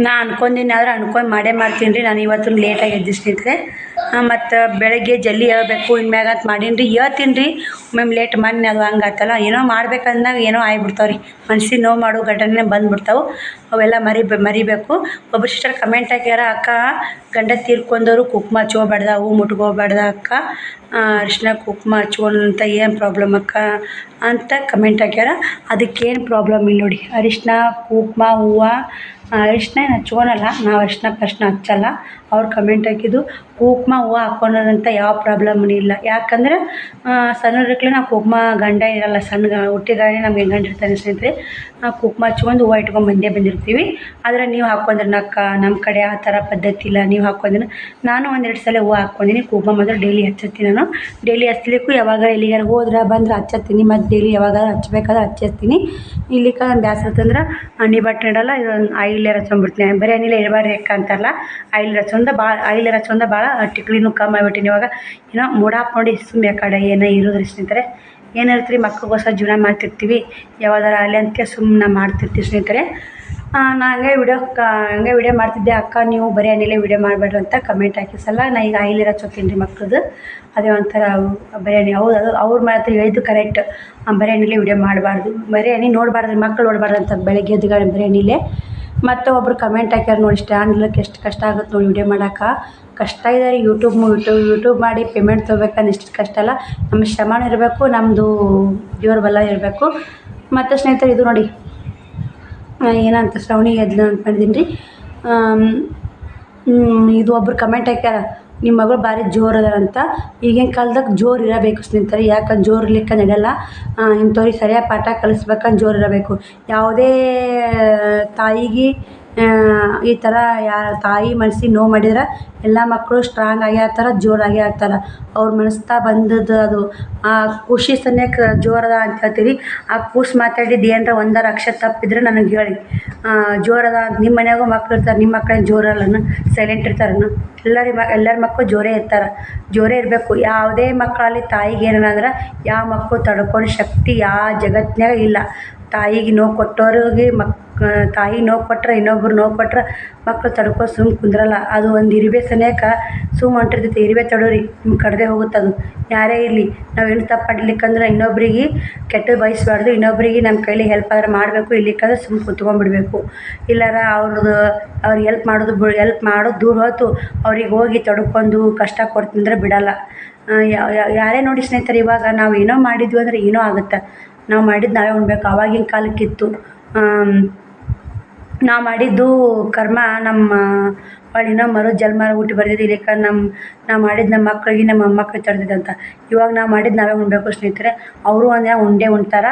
ನಾ ಅನ್ಕೊಂಡೀನಿ, ಆದ್ರೆ ಅನ್ಕೊಂಡು ಮಾಡ್ತೀನಿ ರೀ. ನಾನು ಇವತ್ತು ಲೇಟಾಗಿ ಎದ್ದು ಸ್ನೇಹಿತರೆ. ಮತ್ತು ಬೆಳಗ್ಗೆ ಜಲ್ದಿ ಹೇಳ್ಬೇಕು ಇನ್ಮ್ಯಾಗ ಅಂತ ಮಾಡೀನಿ ರೀ. ಹೇಳ್ತೀನಿ ರೀ ಒಮ್ಮೊಮ್ಮೆ ಲೇಟ್ ಮೊನ್ನೆ ಅದು ಹಂಗೆ ಆಯ್ತಲ್ಲ, ಏನೋ ಮಾಡ್ಬೇಕಂದಾಗ ಏನೋ ಆಗ್ಬಿಡ್ತಾವೆ ರೀ, ಮನ್ಸಿಗೆ ನೋವು ಮಾಡೋ ಘಟನೆ ಬಂದುಬಿಡ್ತಾವೆ. ಅವೆಲ್ಲ ಮರಿಬೇಕು. ಒಬ್ಬರು ಸಿಸ್ಟರ್ ಕಮೆಂಟ್ ಹಾಕ್ಯಾರ, ಅಕ್ಕ ಗಂಡ ತೀರ್ಕೊಂಡವರು ಕುಂಕುಮ ಹಚ್ಕೋಬಾರ್ದ, ಹೂ ಮುಟ್ಕೋಬಾರ್ದ ಅಕ್ಕ, ಅರಿಶಿನ ಕುಂಕುಮ ಹಚ್ಕೊಂಡಂತ ಏನು ಪ್ರಾಬ್ಲಮ್ ಅಕ್ಕ ಅಂತ ಕಮೆಂಟ್ ಹಾಕ್ಯಾರ. ಅದಕ್ಕೇನು ಪ್ರಾಬ್ಲಮ್ ಇಲ್ಲ ನೋಡಿ. ಅರಿಶಿನ ಕುಂಕುಮ ಹೂವು ಅರಿಶಿನ ಏನು ಹಚ್ಕೊಳಲ್ಲ ನಾವು, ಅರಿಶಿನ ಹಚ್ಚಲ್ಲ. ಅವ್ರು ಕಮೆಂಟ್ ಹಾಕಿದ್ದು ಕುಂಕುಮ ಹೂವು ಹಾಕ್ಕೊಳೋದಂತ ಯಾವ ಪ್ರಾಬ್ಲಮ್ನೂ ಇಲ್ಲ. ಯಾಕಂದ್ರೆ ಸಣ್ಣರಿರ್ಕಲೆ ನಾವು ಕುಂಕುಮ ಗಂಡ ಇರಲ್ಲ, ಸಣ್ಣ ಹುಟ್ಟಿದಾಗಲೇ ನಮ್ಗೆ ಗಂಡ ಇರ್ತಾನೆ ಸ್ನೇಹಿತರೆ. ಕುಂಕುಮ ಹಚ್ಕೊಂಡು ಹೂವು ಇಟ್ಕೊಂಡು ಬಂದಿರ್ತೀವಿ. ಆದರೆ ನೀವು ಹಾಕ್ಕೊಂಡ್ರೆ ಅಕ್ಕ, ನಮ್ಮ ಕಡೆ ಆ ಥರ ಪದ್ಧತಿ ಇಲ್ಲ. ನೀವು ಹಾಕ್ಕೊಂಡ್ರೆ ನಾನು 1-2 ಸಲ ಹೂವು ಹಾಕ್ಕೊಂಡಿನಿ. ಕುಂಕುಮ ಮಾತ್ರ ಡೈಲಿ ಹಚ್ಚತ್ತೀನಿ ನಾನು. ಡೈಲಿ ಹಚ್ಲಿಕ್ಕೂ ಯಾವಾಗ ಎಲ್ಲಿಗಾರ ಹೋದ್ರೆ ಬಂದ್ರೆ ಹಚ್ಚತ್ತೀನಿ, ಮತ್ತು ಡೈಲಿ ಯಾವಾಗಾದ್ರೂ ಹಚ್ಬೇಕಾದ್ರೆ ಹಚ್ಚಿರ್ತೀನಿ. ಇಲ್ಲಿಕ ಬ್ಯಾಸರ ಅಂತಂದ್ರೆ ಹಣ್ಣಿ ಬಟ್ಟೆ ಇಡಲ್ಲ, ಇದೊಂದು ಆಯಿಲ್ ಹಚ್ಕೊಂಡ್ಬಿಡ್ತೀನಿ. ಬರೀ ಎಣ್ಣೆಲೆ ಇರಬಾರ್ದು ಅಕ್ಕಂತಾರಲ್ಲ, ಆಯಿಲ್ ಹಚ್ಕೊಂಡ ಭಾಳ ಟಿಕ್ಲಿನೂ ಕಮ್ಮಿ ಆಗ್ಬಿಟ್ಟಿನಿ. ಇವಾಗ ಏನೋ ಮೂಡಾಪ್ ನೋಡಿ ಸುಮ್ಮನೆ ಕಡೆ ಏನೋ ಇರೋದ್ರಿ ಸ್ನೇಹಿತರೆ. ಏನಿರ್ತೀರಿ ಮಕ್ಳಿಗೋಸ್ಕರ ಜೀವನ ಮಾಡ್ತಿರ್ತೀವಿ, ಯಾವ್ದಾರ ಅಲ್ಲಿ ಅಂತ ಸುಮ್ಮನೆ ಮಾಡ್ತಿರ್ತೀವಿ ಸ್ನೇಹಿತರೆ. ನಾನು ಹಂಗೆ ವಿಡಿಯೋ ಮಾಡ್ತಿದ್ದೆ, ಅಕ್ಕ ನೀವು ಬರೀ ಎಣ್ಣೆಲೆ ವಿಡಿಯೋ ಮಾಡಬೇಡ್ರಿ ಅಂತ ಕಮೆಂಟ್ ಹಾಕಿಸಲ್ಲ. ನಾನು ಈಗ ಆಯಿಲ್ ಹಚ್ಚೋತೀನಿ ರೀ ಮಕ್ಳದ್ದು. ಅದೇ ಒಂಥರ ಬರೀ ಎಣ್ಣೆ, ಹೌದು ಅದು ಅವ್ರ ಮಾತ್ರ ಹೇಳಿದ್ದು ಕರೆಕ್ಟ್. ಬರೀ ಎಣ್ಣೆಲೆ ವಿಡಿಯೋ ಮಾಡಬಾರ್ದು, ಬರೀ ಎಣ್ಣೆ ನೋಡಬಾರ್ದು, ಮಕ್ಳು ನೋಡಬಾರ್ದು ಅಂತ ಬೆಳಗ್ಗೆ ಎದ್ದುಗಳು ಬರೀ ಎಣ್ಣೆಲೆ. ಮತ್ತು ಒಬ್ರು ಕಮೆಂಟ್ ಹಾಕ್ಯಾರ ನೋಡಿ, ಸ್ಟ್ಯಾಂಡ್ ಇಲ್ಲಕ್ಕೆ ಎಷ್ಟು ಕಷ್ಟ ಆಗುತ್ತೆ ನೋಡಿ ವಿಡಿಯೋ ಮಾಡೋಕೆ. ಕಷ್ಟ ಇದೆ ರೀ. ಯೂಟ್ಯೂಬ್ ಮಾಡಿ ಪೇಮೆಂಟ್ ತೊಗೋಬೇಕಂದ್ರೆ ಇಷ್ಟು ಕಷ್ಟ ಅಲ್ಲ. ನಮ್ಮ ಶ್ರಮನೂ ಇರಬೇಕು, ನಮ್ಮದು ದೇವ್ರ ಬಲ ಇರಬೇಕು. ಮತ್ತು ಸ್ನೇಹಿತರೆ ಇದು ನೋಡಿ, ಏನಂತ ಶ್ರವಣಿ ಎದ್ಲು ಅಂತ ಮಾಡಿದ್ದೀನಿ ರೀ. ಇದು ಒಬ್ರು ಕಮೆಂಟ್ ಹಾಕ್ಯಾರ, ನಿಮ್ಮ ಮಗಳು ಭಾರಿ ಜೋರು ಅದಾರಂತ. ಈಗಿನ ಕಾಲದಾಗ ಜೋರು ಇರಬೇಕು ಸ್ನೇಹಿತರೆ. ಯಾಕಂದ್ರೆ ಜೋರು ಇರ್ಲಿಕ್ಕೆ ನಡೆಯಲ್ಲ. ಇಂಥವ್ರಿಗೆ ಸರಿಯಾಗಿ ಪಾಠ ಕಲಿಸ್ಬೇಕಂದ್ರೆ ಜೋರು ಇರಬೇಕು. ಯಾವುದೇ ತಾಯಿಗೆ ಈ ಥರ ತಾಯಿ ಮನ್ಸಿಗೆ ನೋವು ಮಾಡಿದ್ರೆ ಎಲ್ಲ ಮಕ್ಕಳು ಸ್ಟ್ರಾಂಗ್ ಆಗಿ ಆಗ್ತಾರೆ, ಜೋರಾಗಿ ಆಗ್ತಾರೆ. ಅವ್ರ ಮನಸ್ತಾ ಬಂದದ್ದು ಅದು ಆ ಖುಷಿ ಸನ್ಯಕ್ಕೆ ಜೋರದ ಅಂತ ಹೇಳ್ತೀವಿ. ಆ ಖುಷಿ ಮಾತಾಡಿದ್ದು ಏನರ ಒಂದರ ಅಕ್ಷರ ತಪ್ಪಿದ್ರೆ ನನಗೆ ಹೇಳಿ. ಜೋರದ ನಿಮ್ಮ ಮನ್ಯಾಗೂ ಮಕ್ಳು ಇರ್ತಾರೆ, ನಿಮ್ಮ ಮಕ್ಕಳೇನು ಜೋರಲ್ಲನ, ಸೈಲೆಂಟ್ ಇರ್ತಾರನ? ಎಲ್ಲರ ಮಕ್ಕಳು ಜೋರೇ ಇರ್ತಾರೆ. ಜೋರೇ ಇರಬೇಕು. ಯಾವುದೇ ಮಕ್ಕಳಲ್ಲಿ ತಾಯಿಗೆ ಏನಂದ್ರೆ ಯಾವ ಮಕ್ಕಳು ತಡ್ಕೊಳ್ಳೋ ಶಕ್ತಿ ಯಾವ ಜಗತ್ತಿನಾಗ ಇಲ್ಲ. ತಾಯಿಗೆ ನೋವು ಕೊಟ್ಟವ್ರಿಗೆ ತಾಯಿ ನೋವು ಕೊಟ್ರೆ, ಇನ್ನೊಬ್ರು ನೋವು ಕೊಟ್ರೆ ಮಕ್ಕಳು ತಡ್ಕೊ ಸುಮ್ಮನೆ ಕುಂದ್ರಲ್ಲ. ಅದು ಒಂದು ಇರುವೆ ಸನ್ಯಾಕ ಸುಮ್ಮ ಹೊಂಟಿರ್ತೈತಿ. ಇರುವೆ ತಡೋರಿ ನಿಮ್ಗೆ ಕಡ್ದೇ ಹೋಗುತ್ತೆ. ಅದು ಯಾರೇ ಇರಲಿ, ನಾವೇನು ತಪ್ಪು ಮಾಡ್ಲಿಕ್ಕಂದ್ರೆ ಇನ್ನೊಬ್ರಿಗೆ ಕೆಟ್ಟದ್ದು ಬಯಸಬಾರ್ದು. ಇನ್ನೊಬ್ರಿಗೆ ನಮ್ಮ ಕೈಲಿ ಹೆಲ್ಪ್ ಆದ್ರೆ ಮಾಡಬೇಕು, ಇಲ್ಲಿಕ್ಕಂದ್ರೆ ಸುಮ್ಮನೆ ಕುತ್ಕೊಂಡ್ಬಿಡ್ಬೇಕು. ಇಲ್ಲಾರ ಅವ್ರಿಗೆ ಹೆಲ್ಪ್ ಮಾಡೋದು ದೂರ ಹೋಯ್ತು, ಅವ್ರಿಗೆ ಹೋಗಿ ತಡ್ಕೊಂಡು ಕಷ್ಟ ಕೊಡ್ತಂದ್ರೆ ಬಿಡಲ್ಲ. ಯಾರೇ ನೋಡಿ ಸ್ನೇಹಿತರೆ, ಇವಾಗ ನಾವು ಏನೋ ಮಾಡಿದ್ವಿ ಅಂದರೆ ಏನೋ ಆಗುತ್ತೆ. ನಾವು ಮಾಡಿದ್ದು ನಾವೇ ಉಣ್ಬೇಕು. ಆವಾಗಿನ ಕಾಲಕ್ಕಿತ್ತು, ನಾವು ಮಾಡಿದ್ದು ಕರ್ಮ ನಮ್ಮ ಇನ್ನೂ ಜನ್ಮ ಹುಟ್ಟಿ ಬರ್ತಿದ್ದು. ಇಲ್ಲಿಕ ನಾವು ಮಾಡಿದ್ದು ನಮ್ಮ ಮಕ್ಕಳಿಗೆ, ನಮ್ಮ ಮೊಮ್ಮಕ್ಕಳಿಗೆ ತಡ್ದಿದ್ದು ಅಂತ. ಇವಾಗ ನಾವು ಮಾಡಿದ್ದು ನಾವೇ ಉಣ್ಬೇಕು ಸ್ನೇಹಿತರೆ. ಅವರು ಒಂದಿನ ಉಂಡೇ ಉಣ್ತಾರೆ.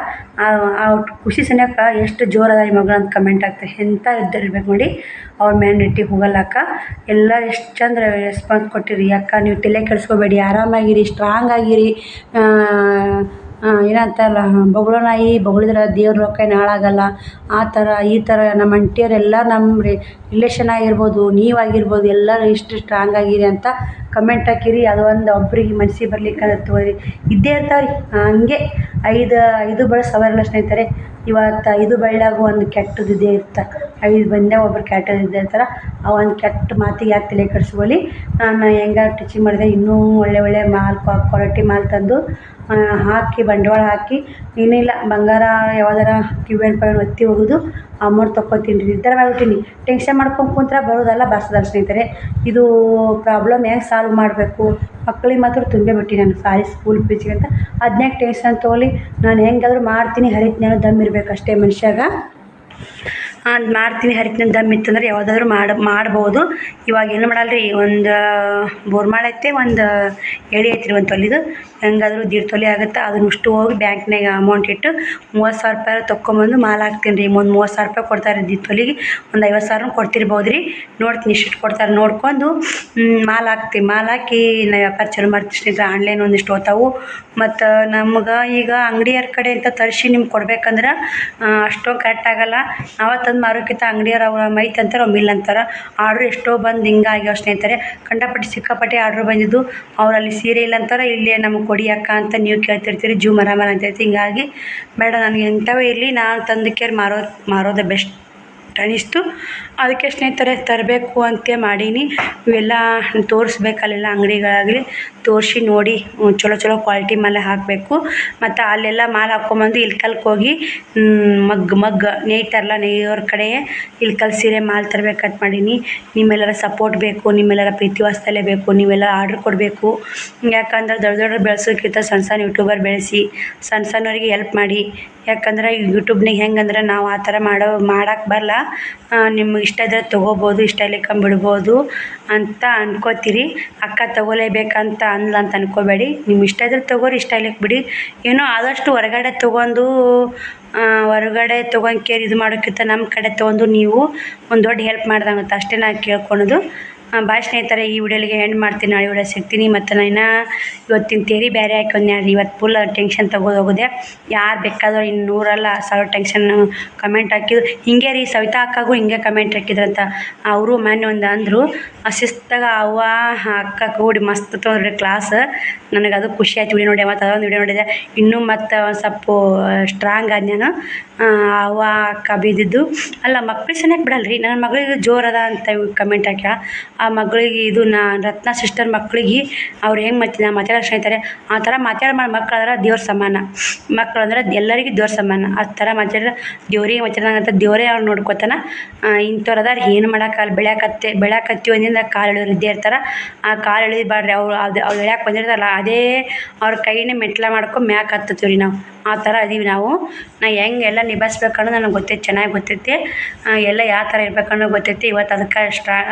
ಆ ಖುಷಿ ಸನ್ಯಾಕ ಎಷ್ಟು ಜೋರದ ಈ ಮಗಳು ಅಂತ ಕಮೆಂಟ್ ಆಗ್ತಾರೆ. ಎಂಥ ಇದ್ದಿರ್ಬೇಕು ನೋಡಿ. ಅವ್ರ ಮೇಲೆ ನೆಟ್ಟಿಗೆ ಹೋಗಲ್ಲಕ್ಕ. ಎಲ್ಲ ಎಷ್ಟು ಚಂದ ರೆಸ್ಪಾನ್ಸ್ ಕೊಟ್ಟಿರಿ. ಅಕ್ಕ ನೀವು ತಲೆ ಕೆಡಿಸ್ಕೋಬೇಡಿ, ಆರಾಮಾಗಿರಿ, ಸ್ಟ್ರಾಂಗ್ ಆಗಿರಿ. ಏನಂತಾರಲ್ಲ, ಬೊಗಳು ನಾಯಿ ಬೊಗಳಿದ್ರೆ ದೇವ್ರ ರೊಕ್ಕ ಏನು ಹಾಳಾಗಲ್ಲ. ಆ ಥರ ಈ ಥರ ನಮ್ಮ ಅಂಟಿಯರೆಲ್ಲ ನಮ್ಮ ರಿಲೇಷನ್ ಆಗಿರ್ಬೋದು, ನೀವಾಗಿರ್ಬೋದು, ಎಲ್ಲರೂ ಇಷ್ಟು ಸ್ಟ್ರಾಂಗ್ ಆಗಿರಿ ಅಂತ ಕಮೆಂಟ್ ಹಾಕಿರಿ. ಅದು ಒಂದು ಒಬ್ರಿಗೆ ಮನಸ್ಸಿಗೆ ಬರ್ಲಿಕ್ಕೆ ತೋರಿ ಇದ್ದೇ ಇರ್ತಾವೆ ರೀ. ಹಂಗೆ ಐದು ಬಳಸ ಅವರೆಲ್ಲ ಸ್ನೇಹಿತರೆ. ಇವತ್ತು 5 ಬಳ್ಳಾಗ ಒಂದು ಕೆಟ್ಟದ್ದು ಇದ್ದೇ ಇರ್ತಾರೆ. 5 ಬಂದೇ ಒಬ್ರು ಕೆಟ್ಟದ್ದು ಇದ್ದೇ ಇರ್ತಾರೆ. ಆ ಒಂದು ಕೆಟ್ಟ ಮಾತಿಗೆ ಯಾಕೆ ತಲೆ ಕೆಡಿಸ್ಕೊಳ್ಳಿ. ನಾನು ಹೆಂಗೆ ಟೀಚಿಂಗ್ ಮಾಡಿದೆ, ಇನ್ನೂ ಒಳ್ಳೆ ಕ್ವಾಲಿಟಿ ಮಾಲ್ ತಂದು ಹಾಕಿ ಬಂಡವಾಳ ಹಾಕಿ, ಏನಿಲ್ಲ ಬಂಗಾರ ಯಾವುದಾರ ಕ್ಯೂಬ್ ಒತ್ತಿ ಹೋಗೋದು, ಅಮೌಂಟ್ ತೊಗೊತೀನಿ ರೀ. ನಿರ್ಧಾರ ಮಾಡಿಬಿಟ್ಟಿನಿ. ಟೆನ್ಷನ್ ಮಾಡ್ಕೊಂಡು ಕುಂತ್ರೆ ಬರೋದಲ್ಲ, ಬಾರ್ಸೋದಲ್ಲ ಸ್ನೇಹಿತರೆ. ಇದು ಪ್ರಾಬ್ಲಮ್ ಹೆಂಗೆ ಸಾಲ್ವ್ ಮಾಡಬೇಕು, ಮಕ್ಳಿಗೆ ಮಾತ್ರ ತುಂಬೇ ಬಿಟ್ಟು ನಾನು ಸಾರಿ ಸ್ಕೂಲ್ ಫೀಸಿಗೆ ಅಂತ. ಅದನ್ನೇ ಟೆನ್ಷನ್ ತೊಗೊಳ್ಳಿ, ನಾನು ಹೆಂಗಾದ್ರೂ ಮಾಡ್ತೀನಿ, ಹರಿತೀನಿ ಅನ್ನೋ ದಮ್ ಇರಬೇಕು ಅಷ್ಟೇ ಮನುಷ್ಯಾಗ. ಮಾಡ್ತೀನಿ ಹರಿತೀನಿ ದಮ್ ಇತ್ತಂದ್ರೆ ಯಾವುದಾದ್ರೂ ಮಾಡ್ಬೋದು. ಇವಾಗ ಏನು ಮಾಡಲ್ರಿ, ಒಂದು ಬೋರ್ಮಾಳ ಐತೆ, ಒಂದು ಎಳೆ ಐತ್ರಿ, ಒಂದು ತೊಲಿದು ಹೆಂಗಾದ್ರೂ 1.5 ತೊಲೆ ಆಗುತ್ತೆ. ಅದನ್ನಷ್ಟು ಹೋಗಿ ಬ್ಯಾಂಕ್ನಾಗ ಅಮೌಂಟ್ ಇಟ್ಟು 30,000 ರೂಪಾಯಿ ತೊಗೊಂಬಂದು ಮಾಲ್ ಹಾಕ್ತೀನಿ ರೀ. ಒಂದು 30,000 ರೂಪಾಯಿ ಕೊಡ್ತಾರೆ 1.5 ತೊಲಿಗೆ, ಒಂದು 50,000 ಕೊಡ್ತಿರ್ಬೋದು ರೀ. ನೋಡ್ತೀನಿ ಇಷ್ಟು ಕೊಡ್ತಾರೆ, ನೋಡ್ಕೊಂಡು ಮಾಲ್ ಹಾಕ್ತೀವಿ. ಮಾಲ್ ಹಾಕಿ ನಾವು ವ್ಯಾಪಾರ ಚಾಲು ಮಾಡ್ತೀವಿ ಸ್ನೇಹಿತರೆ. ಆನ್ಲೈನ್ ಒಂದಿಷ್ಟು ಹೋಗ್ತಾವು. ಮತ್ತು ನಮ್ಗೆ ಈಗ ಅಂಗಡಿಯವ್ರ ಕಡೆ ಅಂತ ತರಿಸಿ ನಿಮ್ಗೆ ಕೊಡ್ಬೇಕಂದ್ರೆ ಅಷ್ಟೊಂದು ಕರೆಕ್ಟ್ ಆಗೋಲ್ಲ. ನಾವು ತಂದು ಮಾರೋಕ್ಕಿಂತ ಅಂಗಡಿಯವ್ರು ಅವ್ರು ಮೈತ್ ಅಂತಾರೆ, ಅವ್ರು ಮಿಲ್ ಅಂತಾರೆ. ಆರ್ಡ್ರ್ ಎಷ್ಟೋ ಬಂದು ಹಿಂಗಾಗ್ಯಾವ ಸ್ನೇಹಿತರೆ. ಕಂಡಪಟ್ಟು ಸಿಕ್ಕಾಪಟ್ಟೆ ಆರ್ಡ್ರ್ ಬಂದಿದ್ದು. ಅವ್ರು ಅಲ್ಲಿ ಸೀರೆ ಇಲ್ಲ ಅಂತಾರೆ, ಇಲ್ಲೇ ನಮಗೆ ಕೊಡಿ ಅಕ್ಕ ಅಂತ ನೀವು ಕೇಳ್ತಿರ್ತೀರಿ, ಜೂ ಮರ ಅಂತ ಹೇಳ್ತೀವಿ. ಹಿಂಗಾಗಿ ಬೇಡ, ನನಗೆ ಎಂಥವೇ ಇರಲಿ, ನಾನು ತಂದಕ್ಕೆ ಮಾರೋದೇ ಬೆಸ್ಟ್ ಅನಿಸ್ತು. ಅದಕ್ಕೆ ಸ್ನೇಹಿತರೆ ತರಬೇಕು ಅಂತ ಮಾಡೀನಿ. ಇವೆಲ್ಲ ತೋರಿಸ್ಬೇಕಲ್ಲೆಲ್ಲ ಅಂಗಡಿಗಳಾಗಲಿ ತೋರಿಸಿ ನೋಡಿ ಚಲೋ ಕ್ವಾಲಿಟಿ ಮೇಲೆ ಹಾಕಬೇಕು. ಮತ್ತು ಅಲ್ಲೆಲ್ಲ ಮಾಲ್ ಹಾಕ್ಕೊಂಬಂದು ಇಲ್ಕಲ್ಗೆ ಹೋಗಿ ಮಗ್ ನೇಯ್ತಾರಲ್ಲ, ನೇಯೋರ ಕಡೆ ಇಲ್ಕಲ್ ಸೀರೆ ಮಾಲ್ ತರಬೇಕಂತ ಮಾಡೀನಿ. ನಿಮ್ಮೆಲ್ಲರ ಸಪೋರ್ಟ್ ಬೇಕು, ನಿಮ್ಮೆಲ್ಲರ ಪ್ರೀತಿ ವಾತ್ಸಲ್ಯ ಬೇಕು, ನೀವೆಲ್ಲ ಆರ್ಡ್ರ್ ಕೊಡಬೇಕು. ಯಾಕಂದ್ರೆ ದೊಡ್ಡ ಬೆಳೆಸೋಕ್ಕಿಂತ ಸಣ್ಣ ಯೂಟ್ಯೂಬರ್ ಬೆಳೆಸಿ ಸಣ್ಣವರಿಗೆ ಹೆಲ್ಪ್ ಮಾಡಿ. ಯಾಕಂದ್ರೆ ಯೂಟ್ಯೂಬ್ನಾಗ ಹೆಂಗಂದ್ರೆ ನಾವು ಆ ಥರ ಮಾಡೋಕ್ಕೆ ಬರಲ್ಲ. ನಿಮ್ಗೆ ಇಷ್ಟ ಇದ್ದರೆ ತೊಗೋಬೋದು, ಇಷ್ಟ ಇಲ್ಲಿಕ್ಕಂಡು ಬಿಡ್ಬೋದು ಅಂತ ಅನ್ಕೋತೀರಿ. ಅಕ್ಕ ತೊಗೋಲೇಬೇಕಂತ ಅಂತ ಅನ್ಕೋಬೇಡಿ. ನಿಮ್ಗೆ ಇಷ್ಟ ಇದ್ರೆ ತೊಗೋರಿ, ಇಷ್ಟ ಇಲ್ಲಿಕ್ಕೆ ಬಿಡಿ. ಏನೋ ಆದಷ್ಟು ಹೊರಗಡೆ ತೊಗೊಂಡ್ಕೇರಿ ಇದು ಮಾಡೋಕ್ಕಿಂತ ನಮ್ಮ ಕಡೆ ತೊಗೊಂಡು ನೀವು ಒಂದು ದೊಡ್ಡ ಹೆಲ್ಪ್ ಮಾಡ್ದಂಗತ್ತೆ. ಅಷ್ಟೇ ನಾನು ಕೇಳ್ಕೊಳೋದು. ಬಾಯ್ ಸ್ನೇಹಿತರೆ, ಈ ವಿಡಿಯೋಲಿಗೆ ಎಂಡ್ ಮಾಡ್ತೀನಿ. ನಾಳೆ ವಿಡಿಯೋ ಸಿಗ್ತೀನಿ. ಮತ್ತು ನಾನು ಇವತ್ತಿನ ತೇರಿ ಬೇರೆ ಹಾಕೊಂಡೆ. ಇವತ್ತು ಫುಲ್ ಟೆನ್ಷನ್ ಹೋಗಿದೆ. ಯಾರು ಬೇಕಾದರೂ 100 ಟೆನ್ಷನ್ ಕಮೆಂಟ್ ಹಾಕಿದ್ರು. ಹಿಂಗೆ ರೀ ಸವಿತಾ ಅಕ್ಕಗೂ ಹಿಂಗೆ ಕಮೆಂಟ್ ಹಾಕಿದ್ರಂತ. ಅವರು ಮೊನ್ನೆ ಒಂದು ಅಂದರು, ಶಿಸ್ತಾಗ ಅವ್ವ ಅಕ್ಕ ಕೂಡಿ ಮಸ್ತ್ ತೊಗೊಂಡ್ರಿ ಕ್ಲಾಸ್. ನನಗೆ ಅದು ಖುಷಿ ಆಯ್ತು ವಿಡಿಯೋ ನೋಡಿ. ಮತ್ತು ಅದೊಂದು ವಿಡಿಯೋ ನೋಡಿದೆ. ಇನ್ನೂ ಮತ್ತು ಒಂದು ಸ್ವಲ್ಪ ಸ್ಟ್ರಾಂಗ್ ಆದ ನಾನು. ಅವ್ವ ಅಕ್ಕ ಬಿದ್ದಿದ್ದು ಅಲ್ಲ, ಮಕ್ಳಿಗೆ ಸನಿಯಕ್ಕೆ ಬಿಡಲ್ರಿ. ನನ್ನ ಮಗಳಿಗೆ ಜೋರದ ಅಂತ ಕಮೆಂಟ್ ಹಾಕ್ಯಾಳ. ಆ ಮಗಳಿಗೆ ಇದು ರತ್ನ ಸಿಸ್ಟರ್ ಮಕ್ಳಿಗೆ ಅವ್ರು ಹೆಂಗೆ ಮಾತಾಡೋ ಸ್ನೇಹಿತರೆ, ಆ ಥರ ಮಾತಾಡೋ ಮಕ್ಕಳಂದ್ರೆ ದೇವ್ರ ಸಮಾನ. ಮಕ್ಕಳು ಅಂದ್ರೆ ಎಲ್ಲರಿಗೂ ದೇವ್ರ ಸಮಾನ. ಆ ಥರ ಮಾತಾಡಿದ್ರೆ ದೇವ್ರಿಗೆ ಮಾತಾಡೋಂಗಂತ ದೇವರೇ ಅವ್ರು ನೋಡ್ಕೊತಾನೆ. ಇಂಥವ್ರು ಅದಾರ, ಏನು ಮಾಡೋಕ್ಕಲ್ಲ. ಬೆಳ್ಯಾಕತ್ತೀವಿ ಒಂದಿಂದ ಕಾಲು ಎಳೆಯೋರು ಇದ್ದೇ ಇರ್ತಾರೆ. ಆ ಕಾಲು ಎಳಿಬಾರ್ರಿ. ಅವ್ರು ಎಳ್ಯಾಕೆ ಬಂದಿರ್ತಾರಲ್ಲ, ಅದೇ ಅವ್ರ ಕೈನೇ ಮೆಟ್ಲ ಮಾಡ್ಕೊಂಡು ಮ್ಯಾಕೆ ಹತ್ತತ್ತೀವಿ ರೀ ನಾವು. ಆ ಥರ ಇದೀವಿ ನಾವು. ಹೆಂಗೆ ಎಲ್ಲ ನಿಭಾಯಿಸ್ಬೇಕನ್ನೋದು ನನಗೆ ಗೊತ್ತೈತೆ, ಚೆನ್ನಾಗಿ ಗೊತ್ತೈತಿ. ಎಲ್ಲ ಯಾವ ಥರ ಇರ್ಬೇಕನ್ನೋದು ಗೊತ್ತೈತಿ. ಇವತ್ತು ಅದಕ್ಕೆ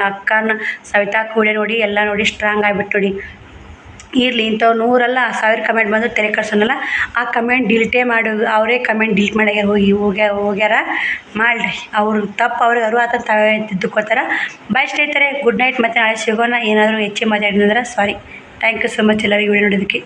ಅಕ್ಕನ ಸವಿತಾ ಕೂಡ ನೋಡಿ ಎಲ್ಲ ನೋಡಿ ಸ್ಟ್ರಾಂಗ್ ಆಗಿಬಿಟ್ಟು ನೋಡಿ. ಇರಲಿ, ಇಂಥವ್ರು 100 ಅಲ್ಲ 1000 ಕಮೆಂಟ್ ಬಂದು ತಲೆ ಕೆಡ್ಸೋನಲ್ಲ. ಆ ಕಮೆಂಟ್ ಡಿಲೀಟೇ ಮಾಡಿ, ಅವರೇ ಕಮೆಂಟ್ ಡಿಲೀಟ್ ಮಾಡ್ಯಾರ, ಹೋಗ್ಯಾರ ಮಾಡಿರಿ. ಅವ್ರು ತಪ್ಪು ಅವ್ರಿಗೆ ಅರುವಾತ ತಾವೇ ತಿದ್ದುಕೋತಾರೆ. ಬಾಯ್ ಸ್ನೇಹಿತರೆ, ಗುಡ್ ನೈಟ್. ಮತ್ತು ನಾಳೆ ಸಿಗೋಣ. ಏನಾದರೂ ಹೆಚ್ಚಿಗೆ ಮಾತಾಡಿದ್ರೆ ಸಾರಿ. ಥ್ಯಾಂಕ್ ಯು ಸೊ ಮಚ್ ಎಲ್ಲರಿಗೂ ವಿಡಿಯೋ ನೋಡೋದಕ್ಕೆ.